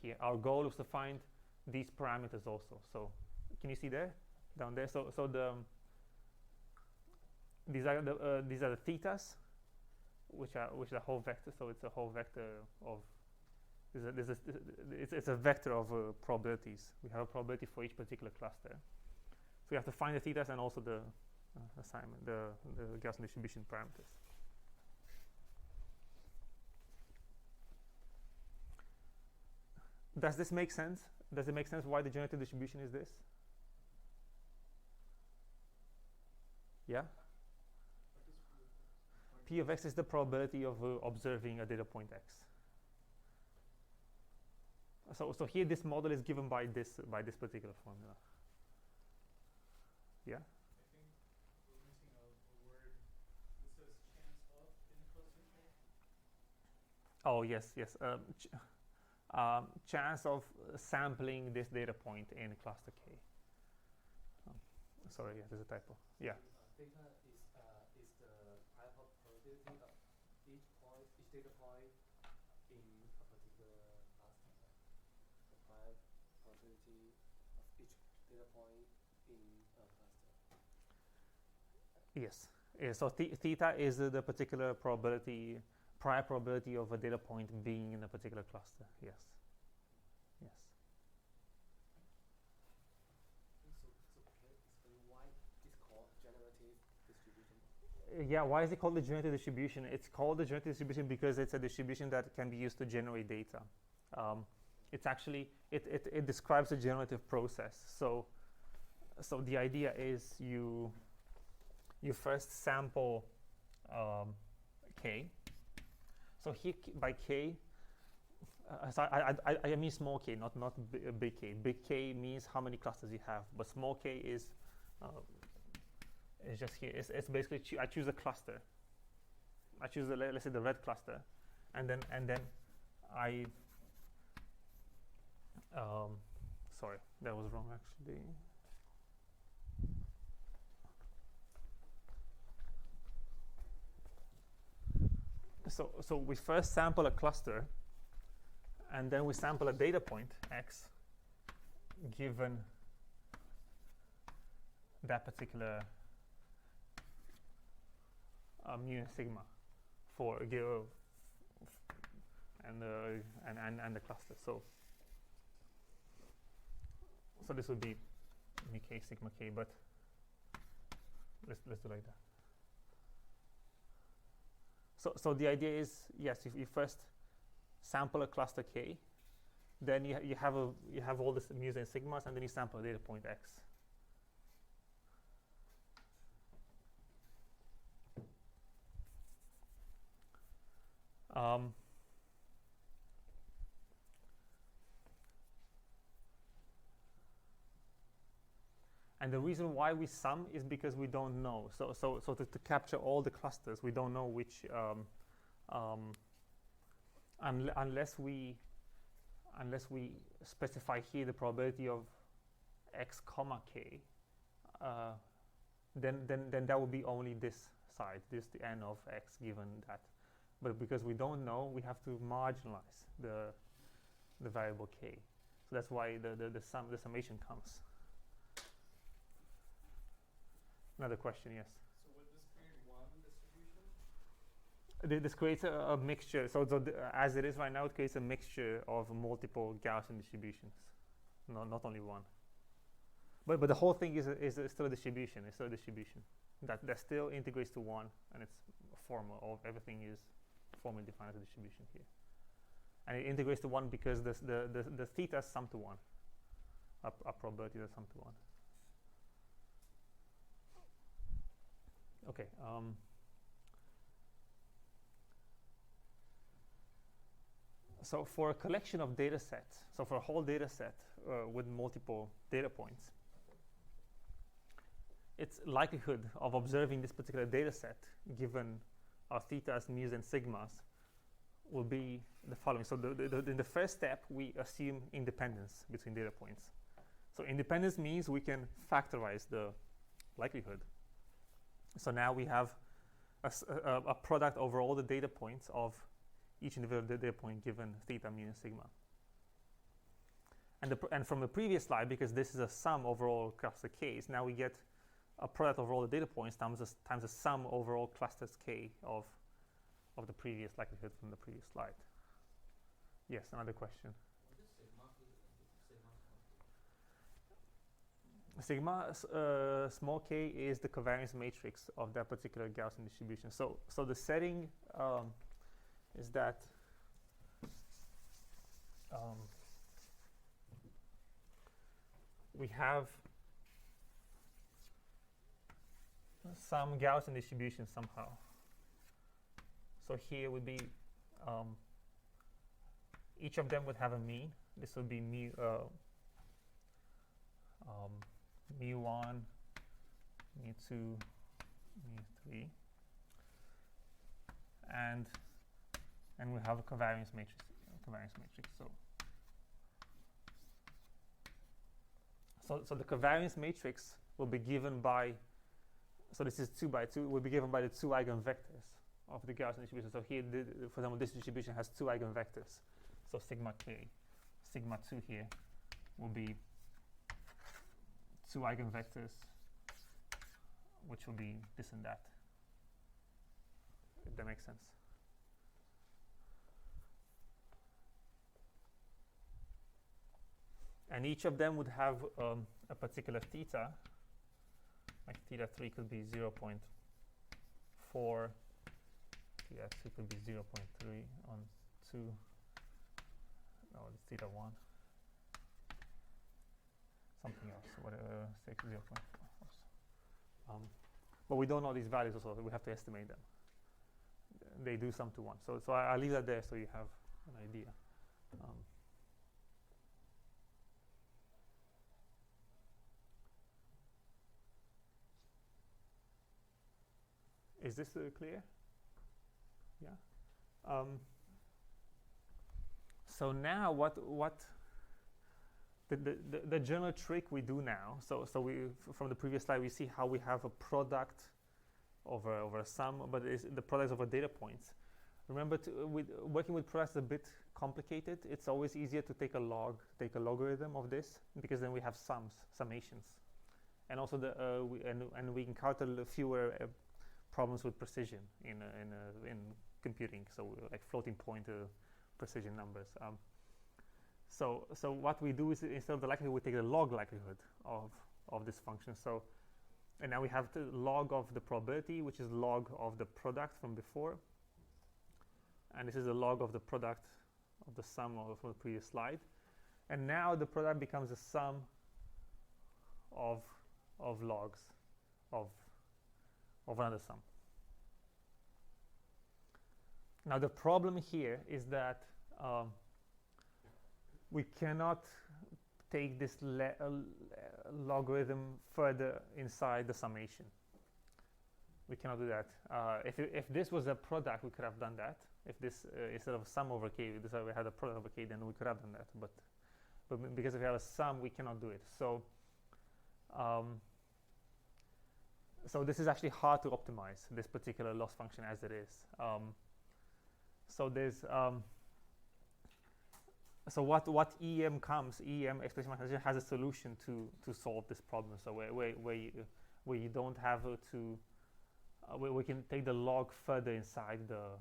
here, our goal is to find these parameters also. So can you see there, down there? So these are the thetas, which are a whole vector. So it's a whole vector of it's a vector of probabilities. We have a probability for each particular cluster. So we have to find the thetas and also the assignment, the Gaussian distribution parameters. Does this make sense? Does it make sense why the generative distribution is this? Yeah? P of X is the probability of observing a data point X. So here this model is given by this particular formula. Yeah? I think we're missing a word. It says chance of in cluster K. Oh, yes. Chance of sampling this data point in cluster K. Sorry, yeah, there's a typo. Yeah. Data is the prior probability of each data point in a particular cluster. The prior probability of each data point in a cluster. Yes. Yeah, so theta is the particular probability, prior probability of a data point being in a particular cluster. Yes. Yes. So can you explain why it's called generative distribution? Yeah, why is it called the generative distribution? It's called the generative distribution because it's a distribution that can be used to generate data. It's actually, it describes a generative process. So the idea is you first sample k. So here by k, so I mean small k, not big K. Big K means how many clusters you have, but small k is just here. It's basically I choose a cluster. I choose let's say the red cluster, and then I sorry, that was wrong actually. So we first sample a cluster, and then we sample a data point x given that particular mu and sigma for give and the cluster. So this would be mu k sigma k, but let's do like that. So the idea is, yes, if you first sample a cluster k, then you have all this mu's and sigmas, and then you sample a data point x. And the reason why we sum is because we don't know. So to capture all the clusters, we don't know which, unless we specify here the probability of x comma k, then that would be only this side, this the n of x given that. But because we don't know, we have to marginalize the variable k. So that's why the summation comes. Another question, yes. So would this create one distribution? This creates a mixture. So as it is right now, it creates a mixture of multiple Gaussian distributions, not only one. But the whole thing is still a distribution. It's still a distribution that still integrates to one, and it's formal. Of everything is formally defined as a distribution here, and it integrates to one because the theta sum to one, a probability that sum to one. Okay. So for a collection of data sets, so for a whole data set with multiple data points, its likelihood of observing this particular data set given our thetas, mu's, and sigmas will be the following. So in the first step, we assume independence between data points. So independence means we can factorize the likelihood. So now we have a product over all the data points of each individual data point given theta, mu, and sigma. And from the previous slide, because this is a sum over all cluster k's, now we get a product over all the data points times the sum over all clusters k of the previous likelihood from the previous slide. Yes, another question. What is sigma? Sigma small k is the covariance matrix of that particular Gaussian distribution. So the setting is that we have some Gaussian distribution somehow. So here would be each of them would have a mean. This would be mu mu1, mu2, mu3, and we have a covariance matrix. So the covariance matrix will be given by. So this is 2 by 2. Will be given by the 2 eigenvectors of the Gaussian distribution. So here, for example, this distribution has 2 eigenvectors. So sigma k, sigma 2 here will be two eigenvectors, which will be this and that. If that makes sense. And each of them would have a particular theta. Like theta 3 could be 0.4, theta 2 could be 0.3 on 2, no, it's theta 1. Something else, whatever, 6, 0.4. But we don't know these values also, we have to estimate them. They do sum to 1. So I'll leave that there so you have an idea. Is this clear? Yeah. So now what the general trick we do now, so we from the previous slide we see how we have a product over a sum, but it's the product over data points. Remember, working with products is a bit complicated. It's always easier to take a logarithm of this, because then we have summations, and also we encounter fewer problems with precision in computing. So like floating point precision numbers. So what we do is, instead of the likelihood, we take the log likelihood of this function. So, and now we have the log of the probability, which is log of the product from before, and this is the log of the product of the sum from the previous slide. And now the product becomes a sum of logs of another sum. Now the problem here is that we cannot take this logarithm further inside the summation. We cannot do that. If this was a product, we could have done that. If this instead of sum over k, we had a product over k, then we could have done that. But because if we have a sum, we cannot do it. So so this is actually hard to optimize, this particular loss function as it is. So there's so what EM explicit maximization has a solution to solve this problem. So where you don't have to where we can take the log further inside the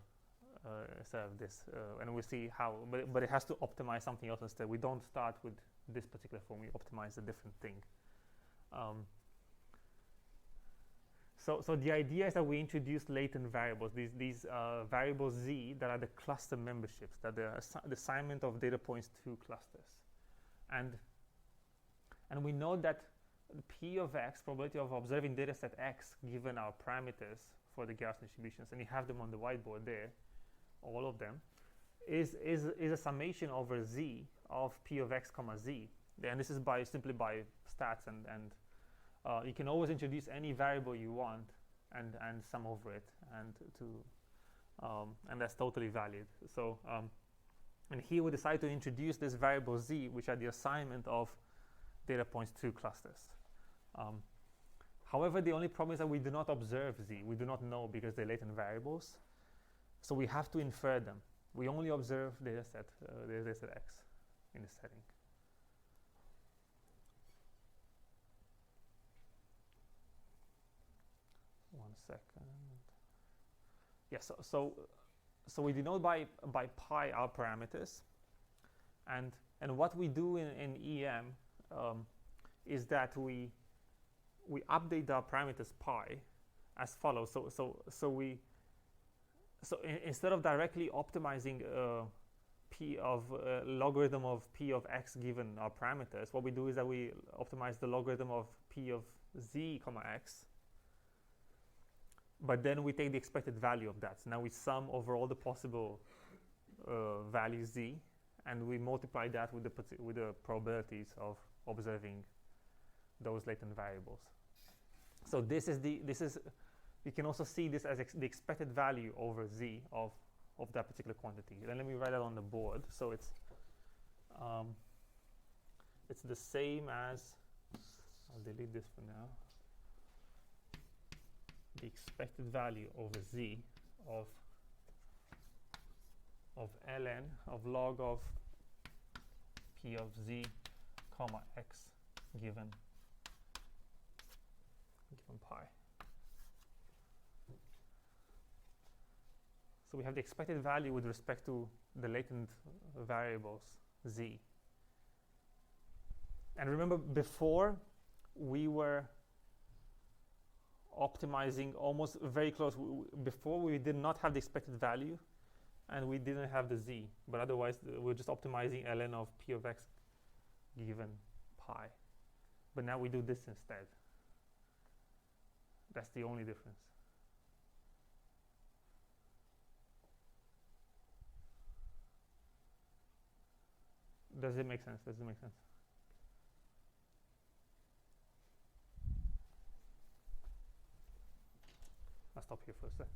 instead of this, and we'll see how. But it has to optimize something else instead. We don't start with this particular form. We optimize a different thing. So the idea is that we introduce latent variables, these variables z that are the cluster memberships, that the assignment of data points to clusters, and we know that p of x, probability of observing data set x, given our parameters for the Gaussian distributions, and you have them on the whiteboard there, all of them, is a summation over z of p of x comma z, and this is simply by stats and you can always introduce any variable you want and sum over it, and that's totally valid. So and here we decide to introduce this variable z, which are the assignment of data points to clusters. However, the only problem is that we do not observe z. We do not know because they're latent variables, so we have to infer them. We only observe data set x in this setting. One second. Yes. Yeah, so we denote by pi our parameters, and what we do in EM is that we update our parameters pi as follows. So instead of directly optimizing p of logarithm of p of x given our parameters, what we do is that we optimize the logarithm of p of z comma x. But then we take the expected value of that. So now we sum over all the possible values z, and we multiply that with the probabilities of observing those latent variables. So this is you can also see this as the expected value over z of that particular quantity. Then let me write it on the board. So it's the same as, I'll delete this for now, the expected value over z of ln of log of p of z comma x given given pi. So we have the expected value with respect to the latent variables z. And remember, before we were optimizing almost very close. Before we did not have the expected value, and we didn't have the z. But otherwise, we're just optimizing ln of p of x given pi. But now we do this instead. That's the only difference. Does it make sense? Does it make sense? I'll stop here for a sec.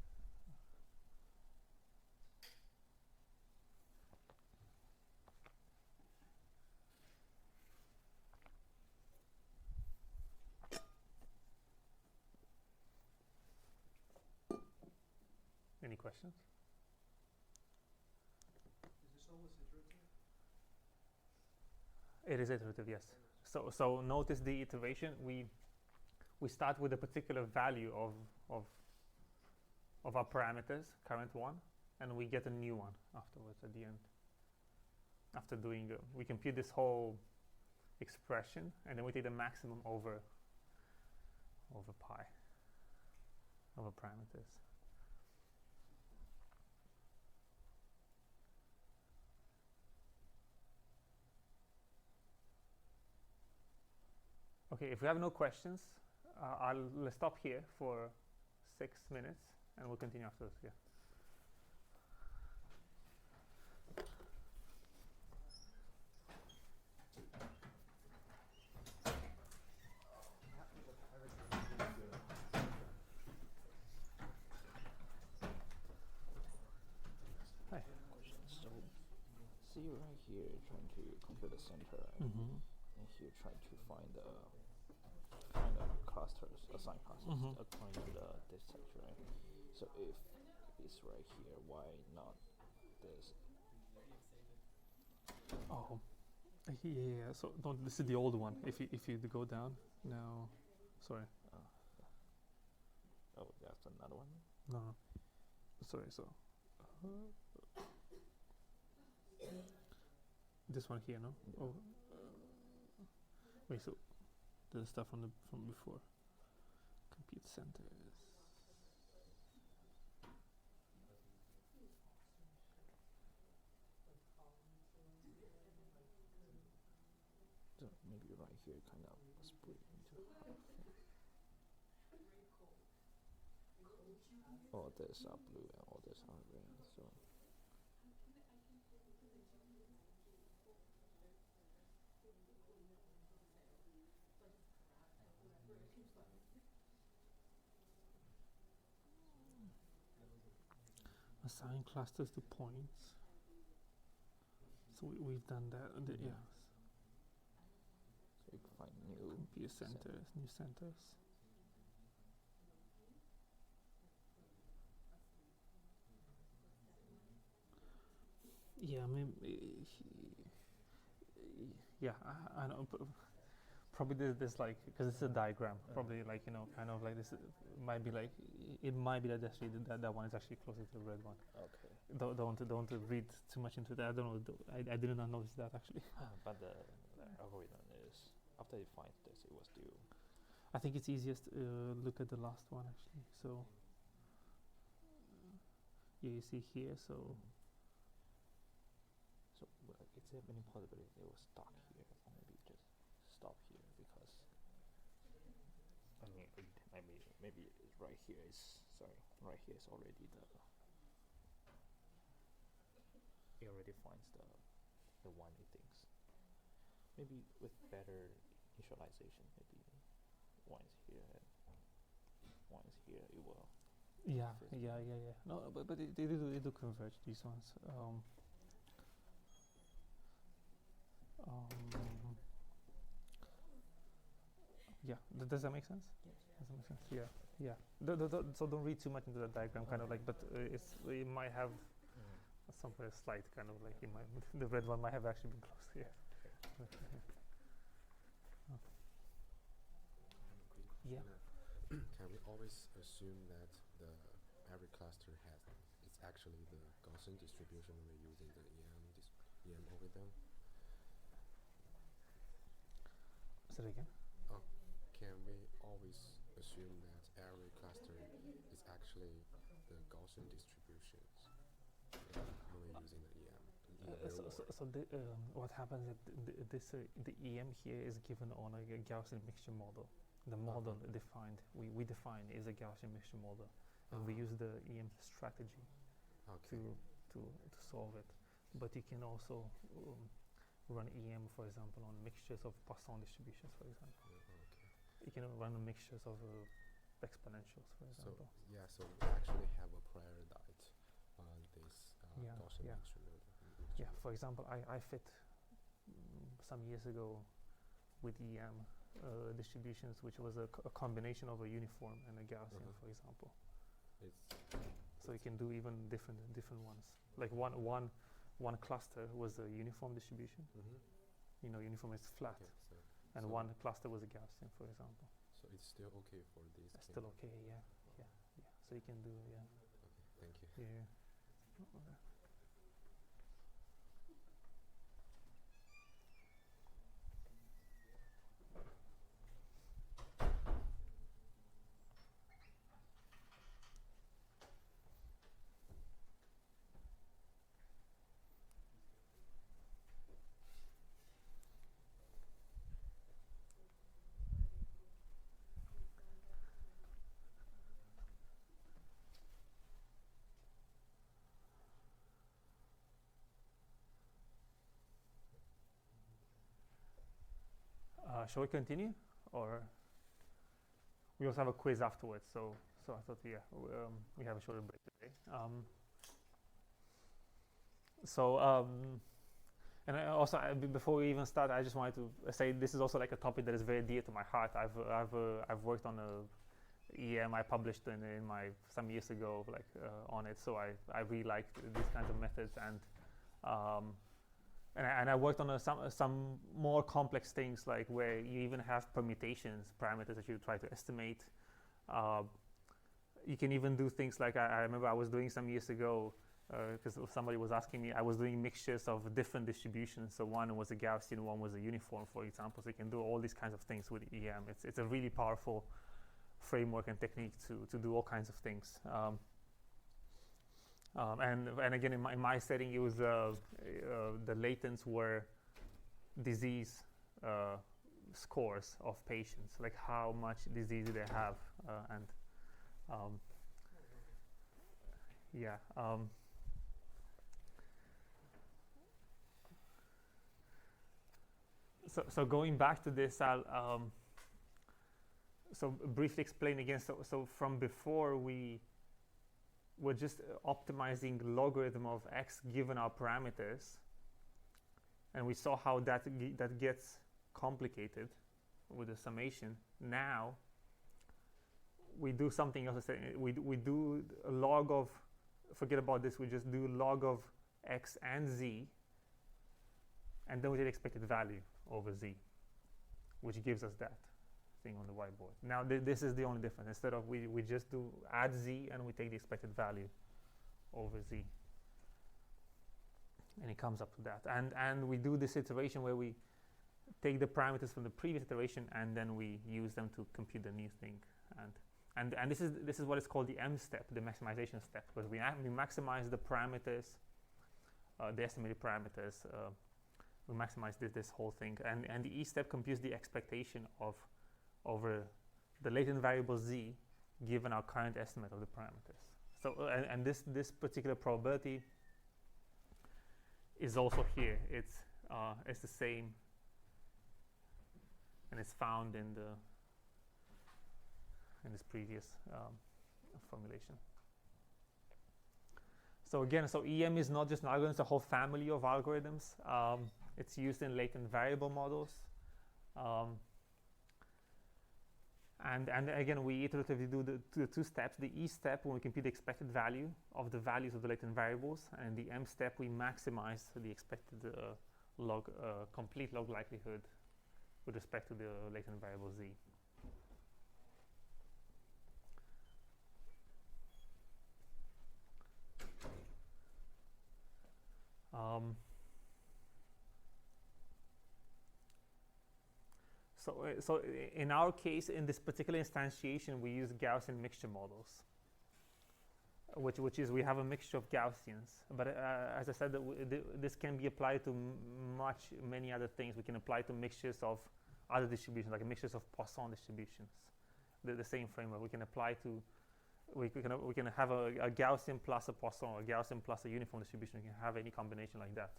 Any questions? Is this always iterative? It is iterative, yes. So notice the iteration. We start with a particular value of our parameters, current one, and we get a new one afterwards at the end. After doing, we compute this whole expression, and then we take the maximum over pi, over parameters. Okay, if we have no questions, let's stop here for 6 minutes, and we'll continue afterwards. Yeah. Hi. So, see right here, trying to compute the center, Mm-hmm. and here trying to find the clusters, assigned clusters according to the distance, right? So if it's right here, why not this? Oh, yeah. So no, this is the old one. If you go down now, sorry. Oh, that's another one. No, sorry. So this one here, no? Oh, wait. So the stuff from before. Compute centers. So maybe right here kind of split into half. All this are blue and all this are red, so Assign clusters to points. So we've done that. Yeah. so you can find new Compute centers, new centers. Yeah, maybe. Yeah, I know. Probably there's like, because it's a diagram. Probably like, kind of like this. Might be like, it might be that actually that one is actually closer to the red one. okay. Don't want to read too much into that. I don't know. I did not notice that actually. But the algorithm is after it finds this, it was due. I think it's easiest look at the last one actually. So yeah, you see here. So So is there any possibility it was stuck here, or maybe just stop here because maybe right here is right here is already it already finds the one it thinks. Maybe with better initialization, maybe one is here and one is here, it will. yeah. First No, but they do converge, these ones. Yeah, does that make sense? Yes. Does that make sense? Yeah. So don't read too much into that diagram, kind of like, but it might have somewhere slight, kind of like the red one might have actually been close here. Yeah. always assume that every cluster it's actually the Gaussian distribution we're using the EM algorithm. Say it again. Can we always assume that every cluster is actually the Gaussian distributions when we're using the EM? What happens is the EM here is given on a Gaussian mixture model. The model defined we define is a Gaussian mixture model, and we use the EM strategy to solve it. But you can also run EM, for example, on mixtures of Poisson distributions, for example. You can run mixtures of exponentials, for example. So we actually have a priority on this Gaussian mixture model. Yeah, for example, I fit some years ago with EM distributions, which was a combination of a uniform and a Gaussian, for example. So you can do even different ones. Like one cluster was a uniform distribution. You know, uniform is flat, and one cluster was a Gaussian, for example. So it's still okay for this. It's still okay, yeah. So you can do, Okay, thank you. Yeah. Shall we continue, or we also have a quiz afterwards? So I thought, we have a shorter break today. And before we even start, I just wanted to say this is also like a topic that is very dear to my heart. I've worked on a EM I published in my some years ago, on it. So I really like these kinds of methods, and I worked on some more complex things, like where you even have permutations, parameters that you try to estimate. You can even do things like I remember I was doing some years ago, because somebody was asking me, I was doing mixtures of different distributions. So one was a Gaussian, one was a uniform, for example. So you can do all these kinds of things with EM. It's a really powerful framework and technique to do all kinds of things. And again, in my setting, it was the latents were disease scores of patients, like how much disease they have, So going back to this, I'll so briefly explain again. So from before we're just optimizing logarithm of x given our parameters, and we saw how that gets complicated with the summation. Now we do something else. We do a log of, forget about this, we just do log of x and z, and then we take expected value over z, which gives us that thing on the whiteboard. Now this is the only difference. Instead of we just do add z and we take the expected value over z, and it comes up to that. And we do this iteration where we take the parameters from the previous iteration and then we use them to compute the new thing. And this is what is called the M step, the maximization step, because we maximize the parameters, the estimated parameters. We maximize this whole thing, and the E step computes the expectation of over the latent variable z given our current estimate of the parameters. So and this particular probability is also here. It's the same, and it's found in this previous formulation. So again, EM is not just an algorithm; it's a whole family of algorithms. It's used in latent variable models. And again, we iteratively do the two steps. The E step, when we compute the expected value of the values of the latent variables, and the M step, we maximize the expected complete log likelihood with respect to the latent variable z. So in our case, in this particular instantiation, we use Gaussian mixture models, which is we have a mixture of Gaussians. But as I said, this can be applied to many other things. We can apply it to mixtures of other distributions, like mixtures of Poisson distributions. The same framework we can apply to. We can have a Gaussian plus a Poisson, or a Gaussian plus a uniform distribution. We can have any combination like that.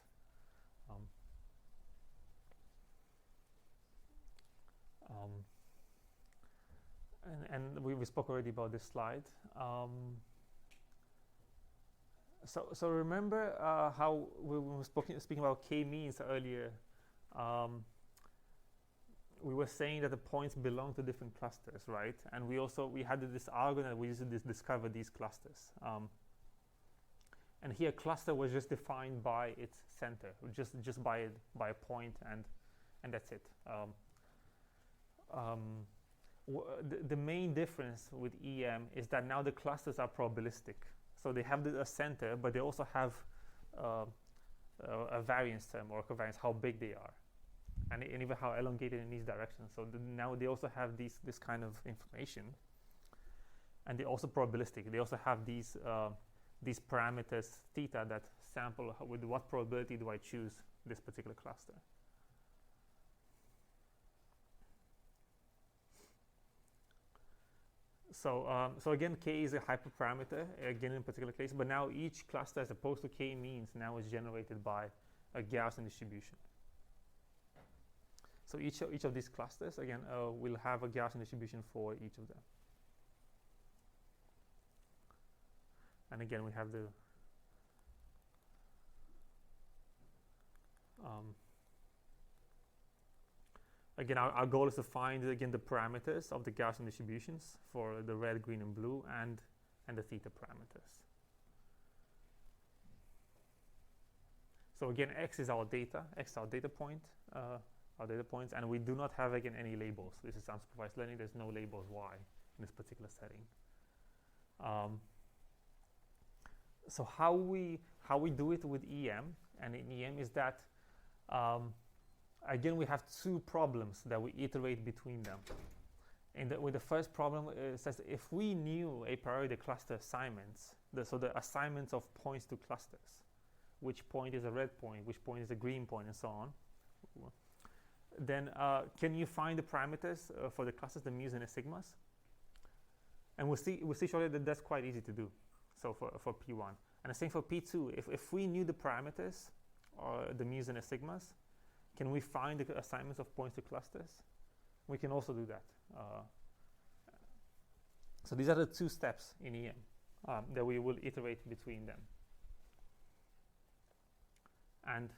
And we spoke already about this slide. So remember how we were speaking about k-means earlier. We were saying that the points belong to different clusters, right? And we had this algorithm that we used to discover these clusters. And here, cluster was just defined by its center, just by a point, and that's it. The main difference with EM is that now the clusters are probabilistic. So they have a center, but they also have a variance term, or a covariance, how big they are, and even how elongated in each direction. So now they also have this kind of information, and they're also probabilistic. They also have these parameters theta that sample with what probability do I choose this particular cluster. So again, k is a hyperparameter, again in a particular case, but now each cluster, as opposed to k-means, now is generated by a Gaussian distribution. So each of these clusters, again, will have a Gaussian distribution for each of them. And again, we have the again, our goal is to find, again, the parameters of the Gaussian distributions for the red, green, and blue, and the theta parameters. So again, x is our data, our data points, and we do not have, again, any labels. This is unsupervised learning. There's no labels y in this particular setting. So how we do it with EM, and in EM, is that again, we have two problems that we iterate between them. With the first problem, it says if we knew a priori cluster assignments, so the assignments of points to clusters, which point is a red point, which point is a green point, and so on, then can you find the parameters for the clusters, the mu's and the sigmas? And we'll see shortly that that's quite easy to do. So for P1, and the same for P2. If we knew the parameters, or the mu's and the sigmas, can we find the assignments of points to clusters? We can also do that. So these are the two steps in EM that we will iterate between them. And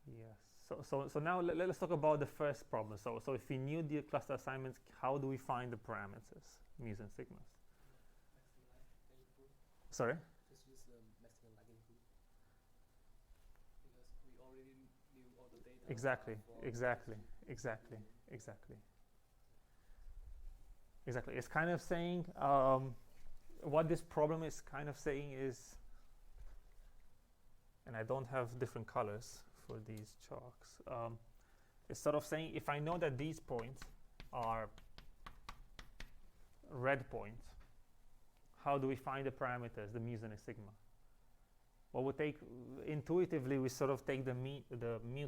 yes, so now let's talk about the first problem. So if we knew the cluster assignments, how do we find the parameters, mu's and sigmas? Sorry? Just use the maximum likelihood. Because we already knew all the data. Exactly. It's kind of saying, what this problem is kind of saying is, and I don't have different colors for these chalks. It's sort of saying, if I know that these points are red points, how do we find the parameters, the mu's and the sigma? Well, we take intuitively, we sort of take the mu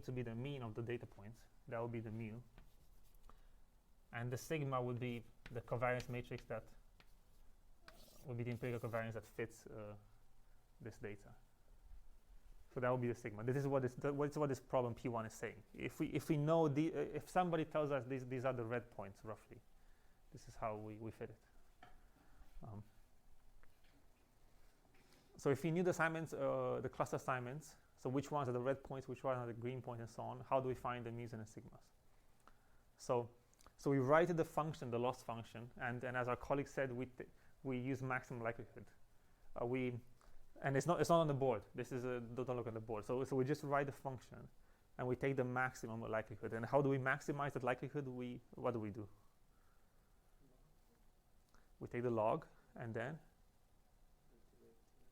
to be the mean of the data points. That would be the mu, and the sigma would be the covariance matrix that would be the empirical covariance that fits this data. So that would be the sigma. This is what this problem P1 is saying. If we know if somebody tells us these are the red points roughly, this is how we fit it. So if we knew the assignments, the cluster assignments, so which ones are the red points, which ones are the green points, and so on, how do we find the mu's and the sigmas? So we write the function, the loss function, and as our colleague said, we use maximum likelihood. And it's not on the board. This is don't look at the board. So we just write the function, and we take the maximum likelihood. And how do we maximize that likelihood? What do we do? We take the log, and then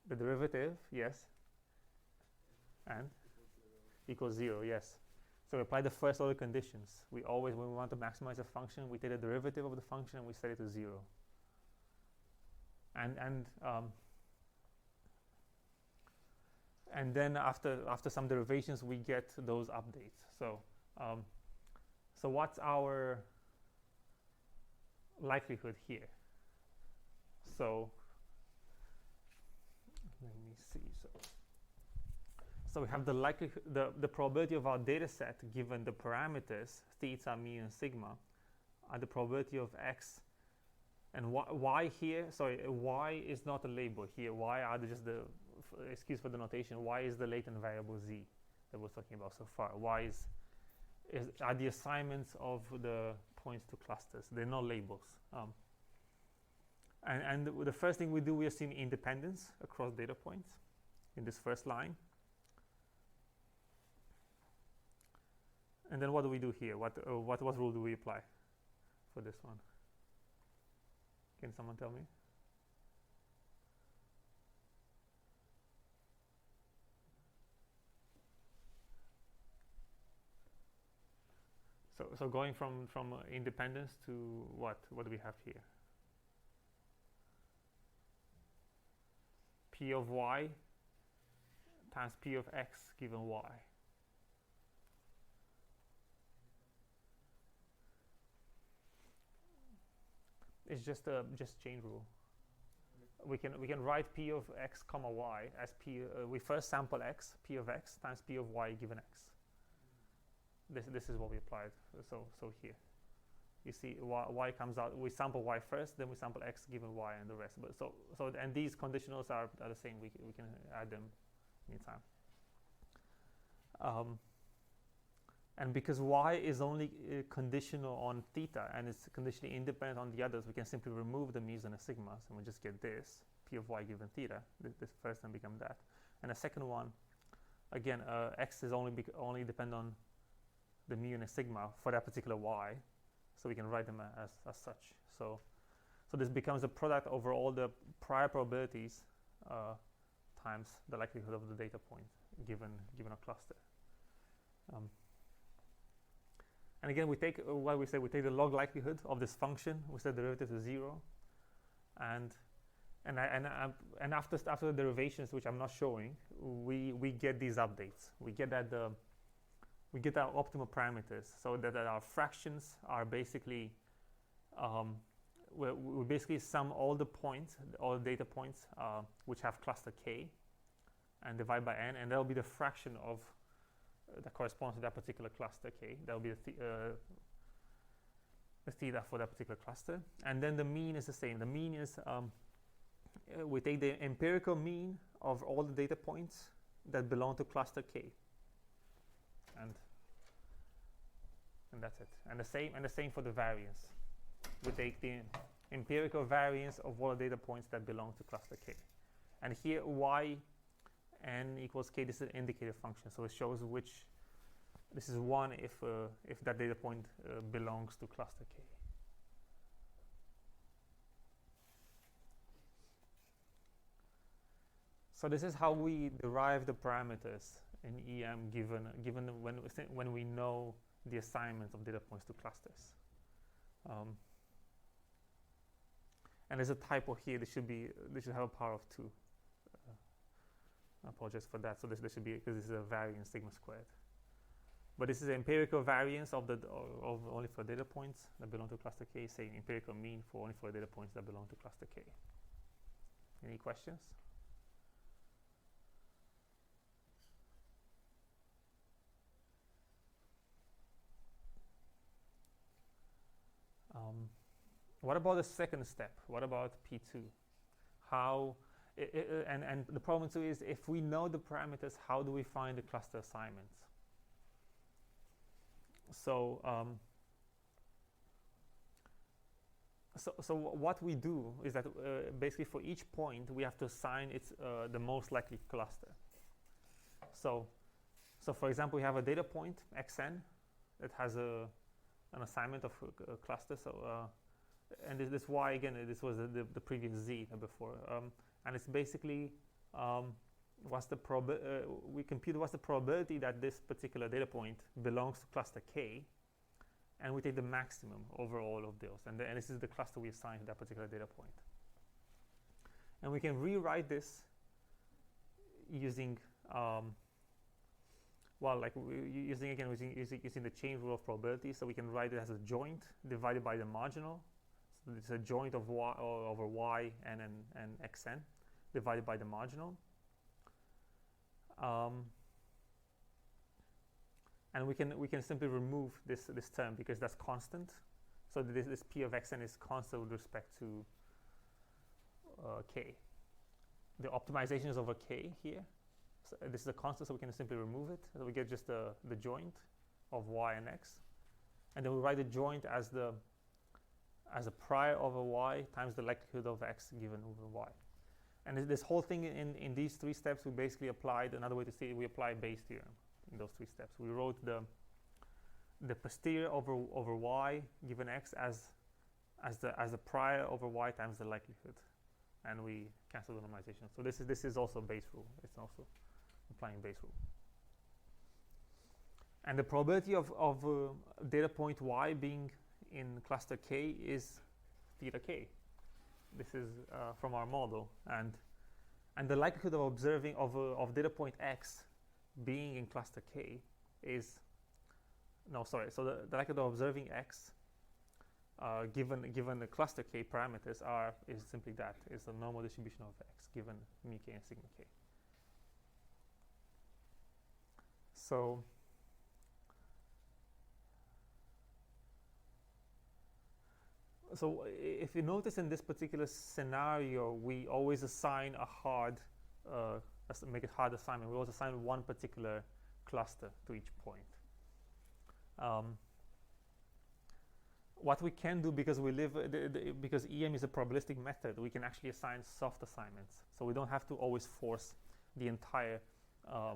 The derivative, yes. And equals 0, yes. So we apply the first order conditions. We always, when we want to maximize a function, we take the derivative of the function and we set it to 0. And then after some derivations, we get those updates. So so what's our likelihood here? So let me see. So we have the likelihood, the probability of our data set given the parameters theta, mean, and sigma, are the probability of x and y here. Sorry, y is not a label here. Y are just the, excuse for the notation, y is the latent variable z that we're talking about so far. Y are the assignments of the points to clusters. They're not labels. And the first thing we do, we assume independence across data points in this first line. And then what do we do here? What rule do we apply for this one? Can someone tell me? So going from independence to what? What do we have here? P of y times P of x given y. It's just chain rule. We can write P of x comma y as P. We first sample x, P of x times P of y given x. This is what we applied. So here, you see y comes out. We sample y first, then we sample x given y, and the rest. But so and these conditionals are the same. We can add them anytime. And because y is only conditional on theta and it's conditionally independent on the others, we can simply remove the mu's and the sigmas, and we just get this P of y given theta. This first one become that, and the second one, again, x is only depend on the mu and the sigma for that particular y, so we can write them as such. So this becomes a product over all the prior probabilities times the likelihood of the data point given a cluster. And again, we take what we say. We take the log likelihood of this function. We set the derivative to 0, and after the derivations, which I'm not showing, we get these updates. We get that we get our optimal parameters, so that our fractions are basically we basically sum all the points, all the data points which have cluster k, and divide by n, and that will be the fraction of that corresponds to that particular cluster k. That will be the theta for that particular cluster. And then the mean is the same. The mean is we take the empirical mean of all the data points that belong to cluster k, and that's it. And the same for the variance. We take the empirical variance of all the data points that belong to cluster k. And here y n equals k. This is an indicator function, so it shows which. This is 1 if that data point belongs to cluster k. So this is how we derive the parameters in EM given when we know the assignment of data points to clusters. And there's a typo here. This should have a power of 2. I apologize for that. So this should be, because this is a variance sigma squared. But this is empirical variance of only for data points that belong to cluster k, saying empirical mean for only for data points that belong to cluster k. Any questions? What about the second step? What about P2? And the problem too is, if we know the parameters, how do we find the cluster assignments? So what we do is that basically for each point we have to assign its the most likely cluster. So for example, we have a data point xn that has an assignment of a cluster. So and this y, again, this was the previous z before, and it's basically we compute what's the probability that this particular data point belongs to cluster K, and we take the maximum over all of those, and this is the cluster we assign to that particular data point. And we can rewrite this using using the chain rule of probability. So we can write it as a joint divided by the marginal. So it's a joint of y over y and xn divided by the marginal. And we can simply remove this term because that's constant. So this p of xn is constant with respect to k. The optimization is over k here. So this is a constant, so we can simply remove it. So we get just the joint of y and x, and then we write the joint as a prior over y times the likelihood of x given over y. And this whole thing in these three steps, we basically applied, another way to say it, we apply Bayes' theorem in those three steps. We wrote the posterior over y given x as the prior over y times the likelihood, and we cancel the normalization. So this is also Bayes' rule. It's also applying Bayes' rule. And the probability of data point y being in cluster K is theta k. This is from our model, and the likelihood of observing of data point x being in cluster K is so the likelihood of observing x given the cluster K parameters is simply that, is the normal distribution of x given mu k and sigma k. So if you notice in this particular scenario, we always assign a hard, make it hard assignment. We always assign one particular cluster to each point. What we can do, because because EM is a probabilistic method, we can actually assign soft assignments. So we don't have to always force the entire a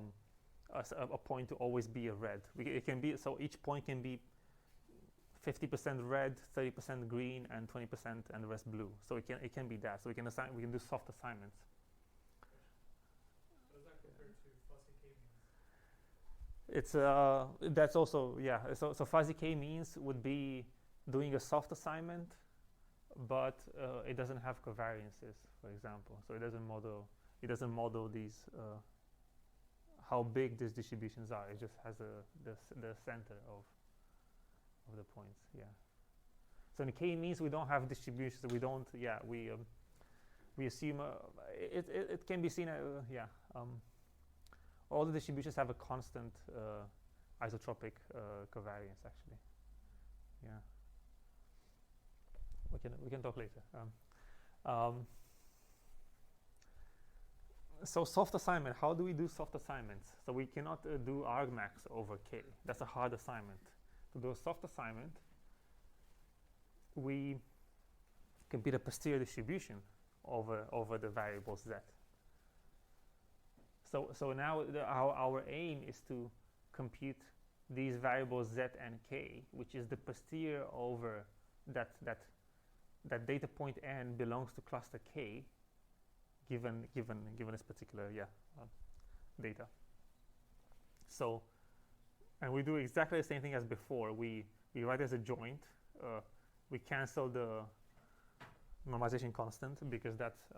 point to always be a red. It can be, so each point can be 50% red, 30% green, and 20% and the rest blue. So it can be that. So we can do soft assignments. How does that compare to fuzzy k-means? It's that's also, yeah. So fuzzy k-means would be doing a soft assignment, but it doesn't have covariances, for example. So it doesn't model these how big these distributions are. It just has the center of the points, yeah. So in k-means we don't have distributions. We don't, yeah. We assume it can be seen, yeah. All the distributions have a constant isotropic covariance, actually. Yeah. We can talk later. So soft assignment. How do we do soft assignments? So we cannot do argmax over k. That's a hard assignment. To do a soft assignment, we compute a posterior distribution over the variable z. So now our aim is to compute these variables z and k, which is the posterior over that data point n belongs to cluster k, given this particular data. So, and we do exactly the same thing as before. We write as a joint. We cancel the normalization constant because that's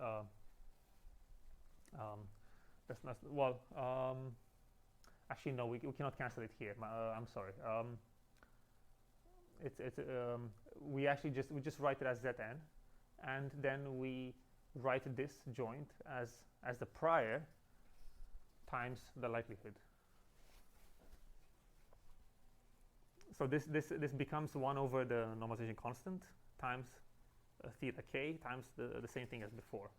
not, well, actually no, we cannot cancel it here. I'm sorry. We just write it as Zn, and then we write this joint as the prior times the likelihood. So this becomes 1 over the normalization constant times theta k times the same thing as before.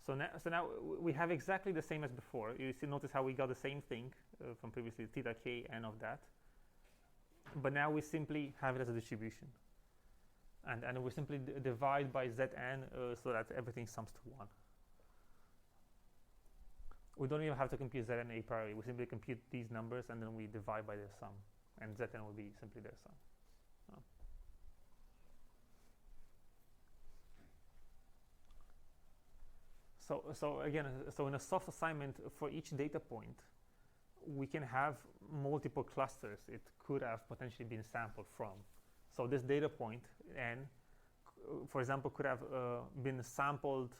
So now we have exactly the same as before. You notice how we got the same thing from previously, theta k n of that. But now we simply have it as a distribution. And we simply divide by Zn so that everything sums to 1. We don't even have to compute Zn a priori. We simply compute these numbers and then we divide by their sum. And Zn will be simply their sum. So again, so in a soft assignment, for each data point, we can have multiple clusters it could have potentially been sampled from. So this data point, N, for example, could have been sampled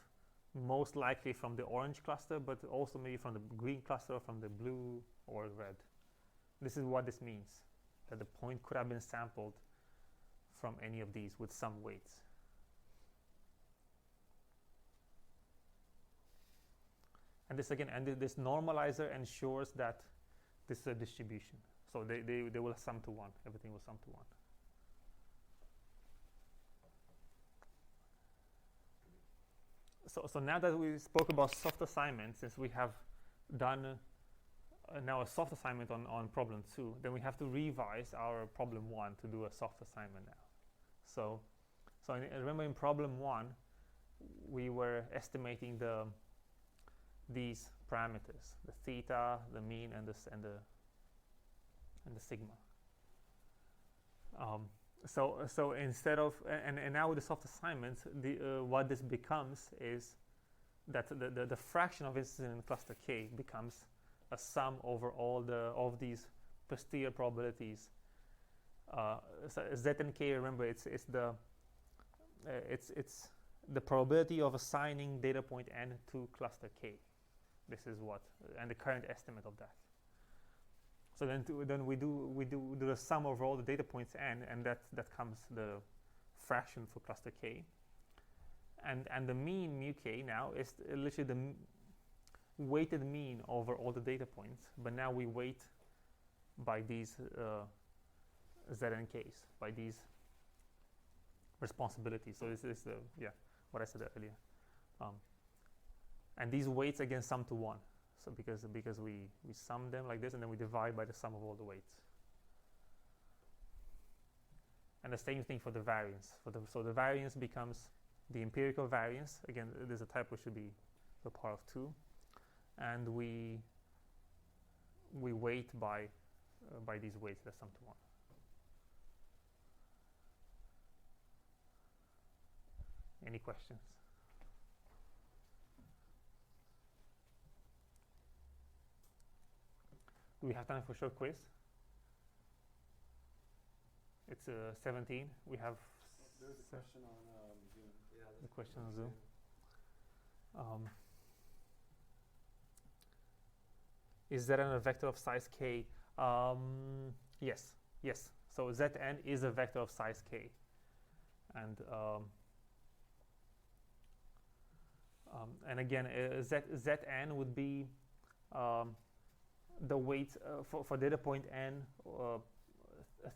most likely from the orange cluster, but also maybe from the green cluster, or from the blue or red. This is what this means, that the point could have been sampled from any of these with some weights. And this again, and this normalizer ensures that this is a distribution. So they will sum to 1. Everything will sum to 1. So now that we spoke about soft assignments, since we have done now a soft assignment on problem 2, then we have to revise our problem 1 to do a soft assignment now. So remember in problem 1, we were estimating these parameters, the theta, the mean, and the sigma. So instead of, and now with the soft assignments, what this becomes is that the fraction of instances in cluster K becomes a sum over all of these posterior probabilities. So Z and K, remember, it's the probability of assigning data point N to cluster K. This is what, and the current estimate of that. So then we do the sum over all the data points N, and that comes the fraction for cluster K. And the mean mu K now is literally the weighted mean over all the data points, but now we weight by these Z and Ks, by these responsibilities. So this is what I said earlier. And these weights again sum to 1. So because we sum them like this, and then we divide by the sum of all the weights. And the same thing for the variance. So the variance becomes the empirical variance. Again, there's a typo, should be the power of 2, and we weight by these weights that sum to 1. Any questions? Do we have time for a short quiz? It's 17. We have. There's a question on Zoom. Yeah, the question on Zoom. Is Zn a vector of size k? Yes. So Zn is a vector of size k, and again, Zn would be the weight for data point N.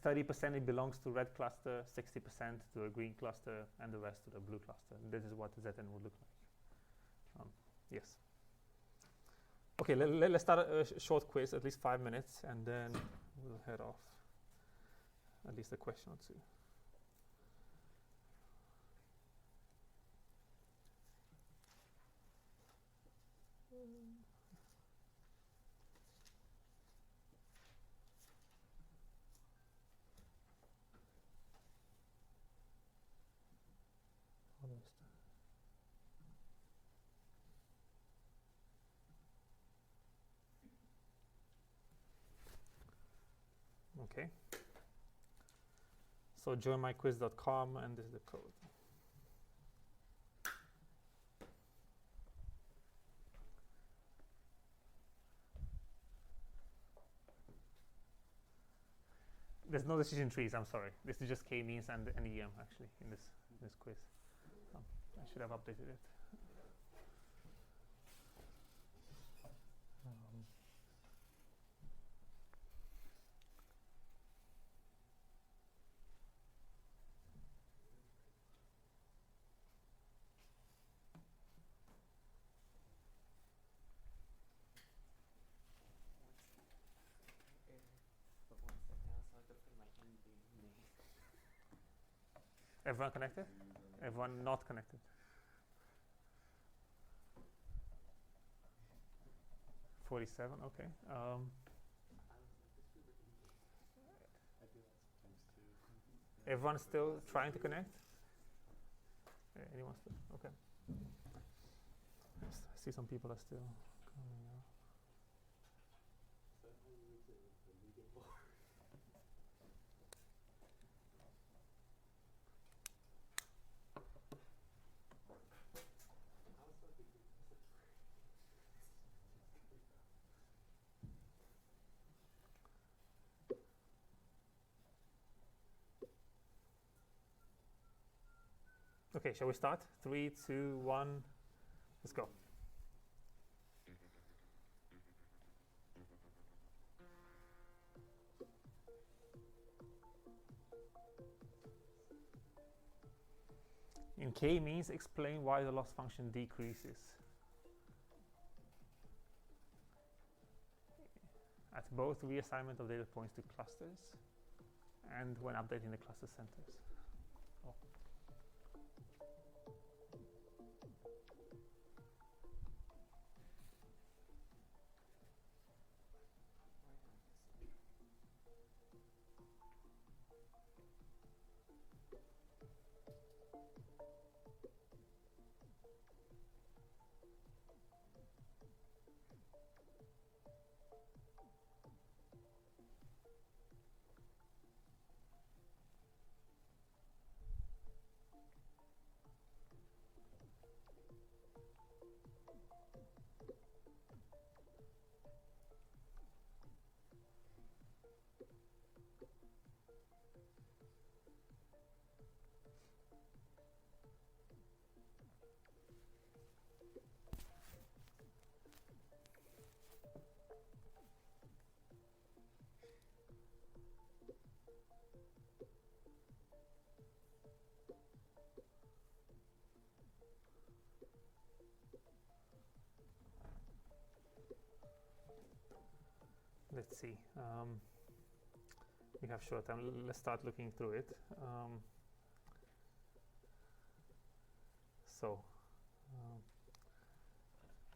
30% it belongs to red cluster, 60% to a green cluster, and the rest to the blue cluster. This is what Zn would look like. Yes. Okay, let's start a short quiz, at least 5 minutes, and then we'll head off. At least a question or two. Okay. So joinmyquiz.com, and this is the code. There's no decision trees, I'm sorry. This is just k-means and EM actually in this quiz. I should have updated it. Everyone connected? Everyone not connected? $47, okay. Everyone still trying to connect? Anyone still? Okay. I see some people are still coming out. Okay, shall we start? 3, 2, 1, let's go. In k-means, explain why the loss function decreases at both reassignment of data points to clusters and when updating the cluster centers. Oh. Let's see. We have short time. Let's start looking through it.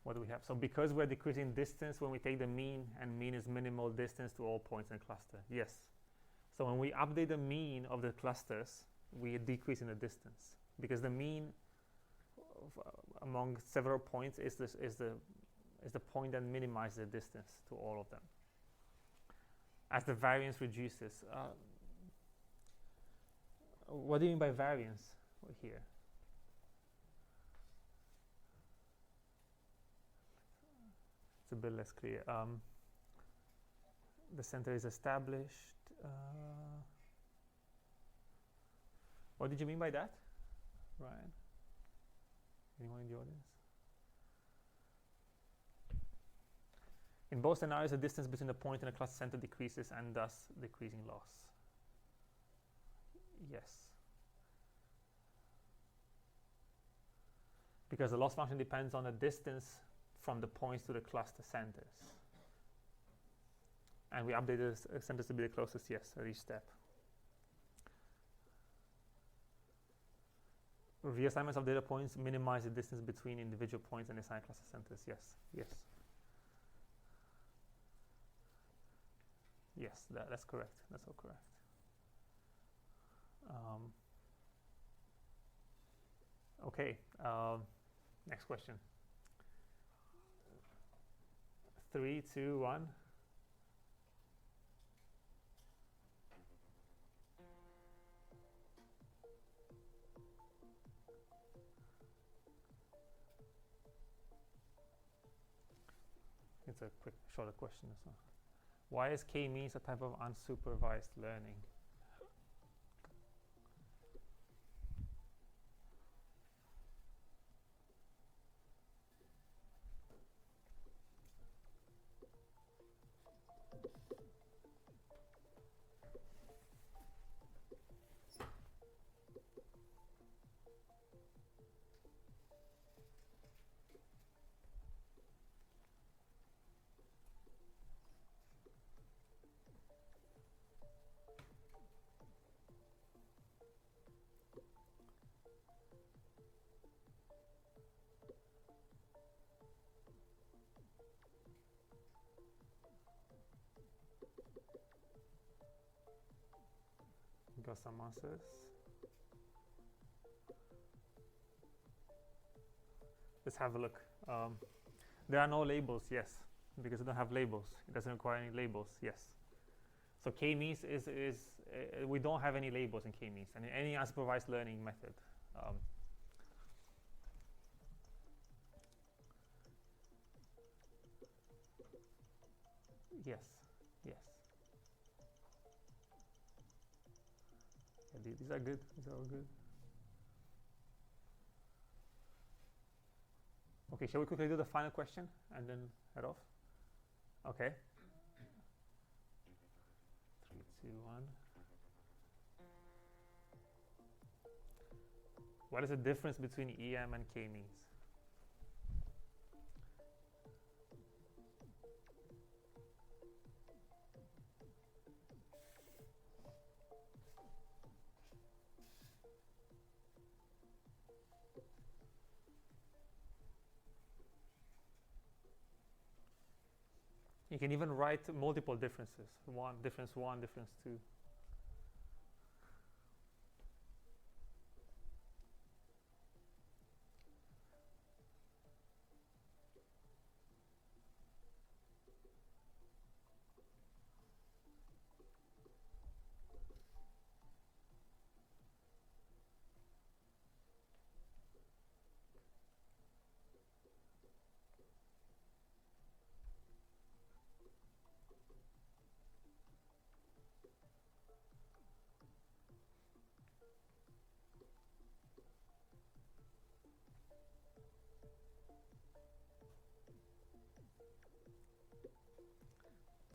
What do we have? So because we're decreasing distance when we take the mean, and mean is minimal distance to all points in a cluster. Yes. So when we update the mean of the clusters, we are decreasing the distance because the mean among several points is the point that minimizes the distance to all of them. As the variance reduces, what do you mean by variance here? It's a bit less clear. The center is established. What did you mean by that, Ryan? Anyone in the audience? In both scenarios, the distance between the point and the cluster center decreases and thus decreasing loss. Yes. Because the loss function depends on the distance from the points to the cluster centers. And we update the centers to be the closest, yes, at each step. Reassignments of data points minimize the distance between individual points and assigned cluster centers, yes, yes. Yes, that's correct. That's all correct. Okay, next question. 3, 2, 1. It's a quick, shorter question as well. Why is k-means a type of unsupervised learning? Got some answers. Let's have a look. There are no labels, yes, because we don't have labels. It doesn't require any labels, yes. So k-means is we don't have any labels in k-means and in any unsupervised learning method. Yes, yes. Yeah, these are good. These are all good. Okay, shall we quickly do the final question and then head off? Okay. 3, 2, 1. What is the difference between EM and k-means? You can even write multiple differences. Difference 1, difference 2.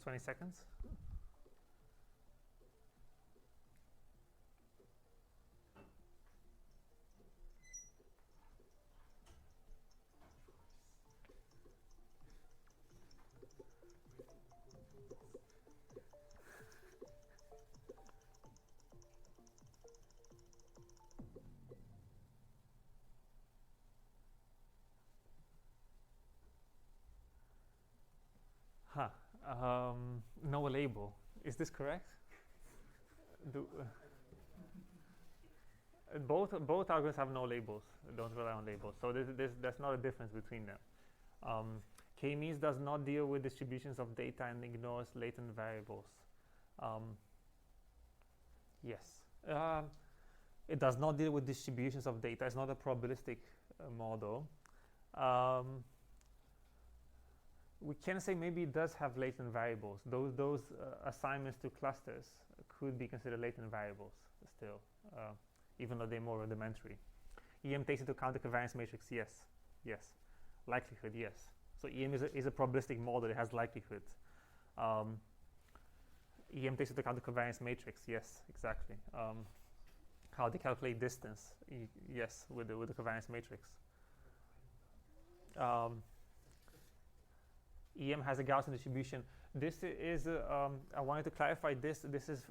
Twenty seconds. Huh. No label. Is this correct? Both algorithms have no labels. Don't rely on labels. So there's not a difference between them. K-means does not deal with distributions of data and ignores latent variables. Yes. It does not deal with distributions of data. It's not a probabilistic model. We can say maybe it does have latent variables. Those assignments to clusters could be considered latent variables still, even though they're more rudimentary. EM takes into account the covariance matrix, yes. Yes. Likelihood, yes. So EM is a probabilistic model. It has likelihood. EM takes into account the covariance matrix, yes, exactly. How they calculate distance, yes, with the covariance matrix. EM has a Gaussian distribution. This is, I wanted to clarify this. This is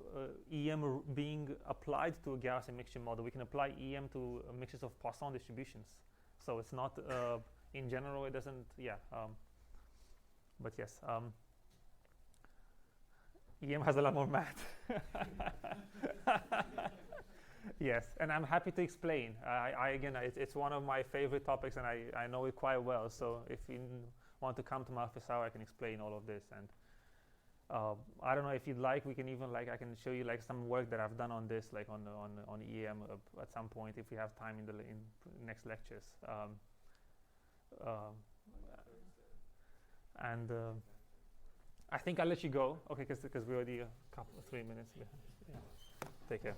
EM being applied to a Gaussian mixture model. We can apply EM to mixtures of Poisson distributions. So it's not, in general, it doesn't, yeah. But yes, EM has a lot more math. Yes, and I'm happy to explain. Again, it's one of my favorite topics, and I know it quite well. So if you want to come to my office hour, I can explain all of this. And I don't know if you'd like, we can even I can show you some work that I've done on this, on EM at some point if we have time in next lectures. And I think I'll let you go, okay? Because we're already 3 minutes behind. Yeah. Take care.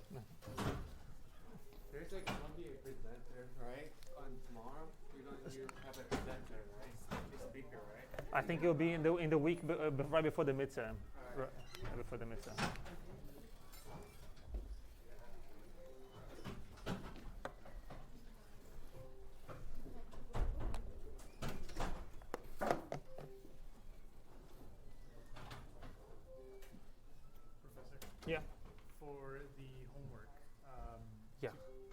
There's going to be a presenter, right? On tomorrow, you're going to have a presenter, right? A speaker, right? I think it'll be in the week right before the midterm. Right before the midterm. Professor? Yeah. For the homework, yeah.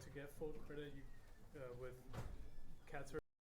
to get full credit, you with CATS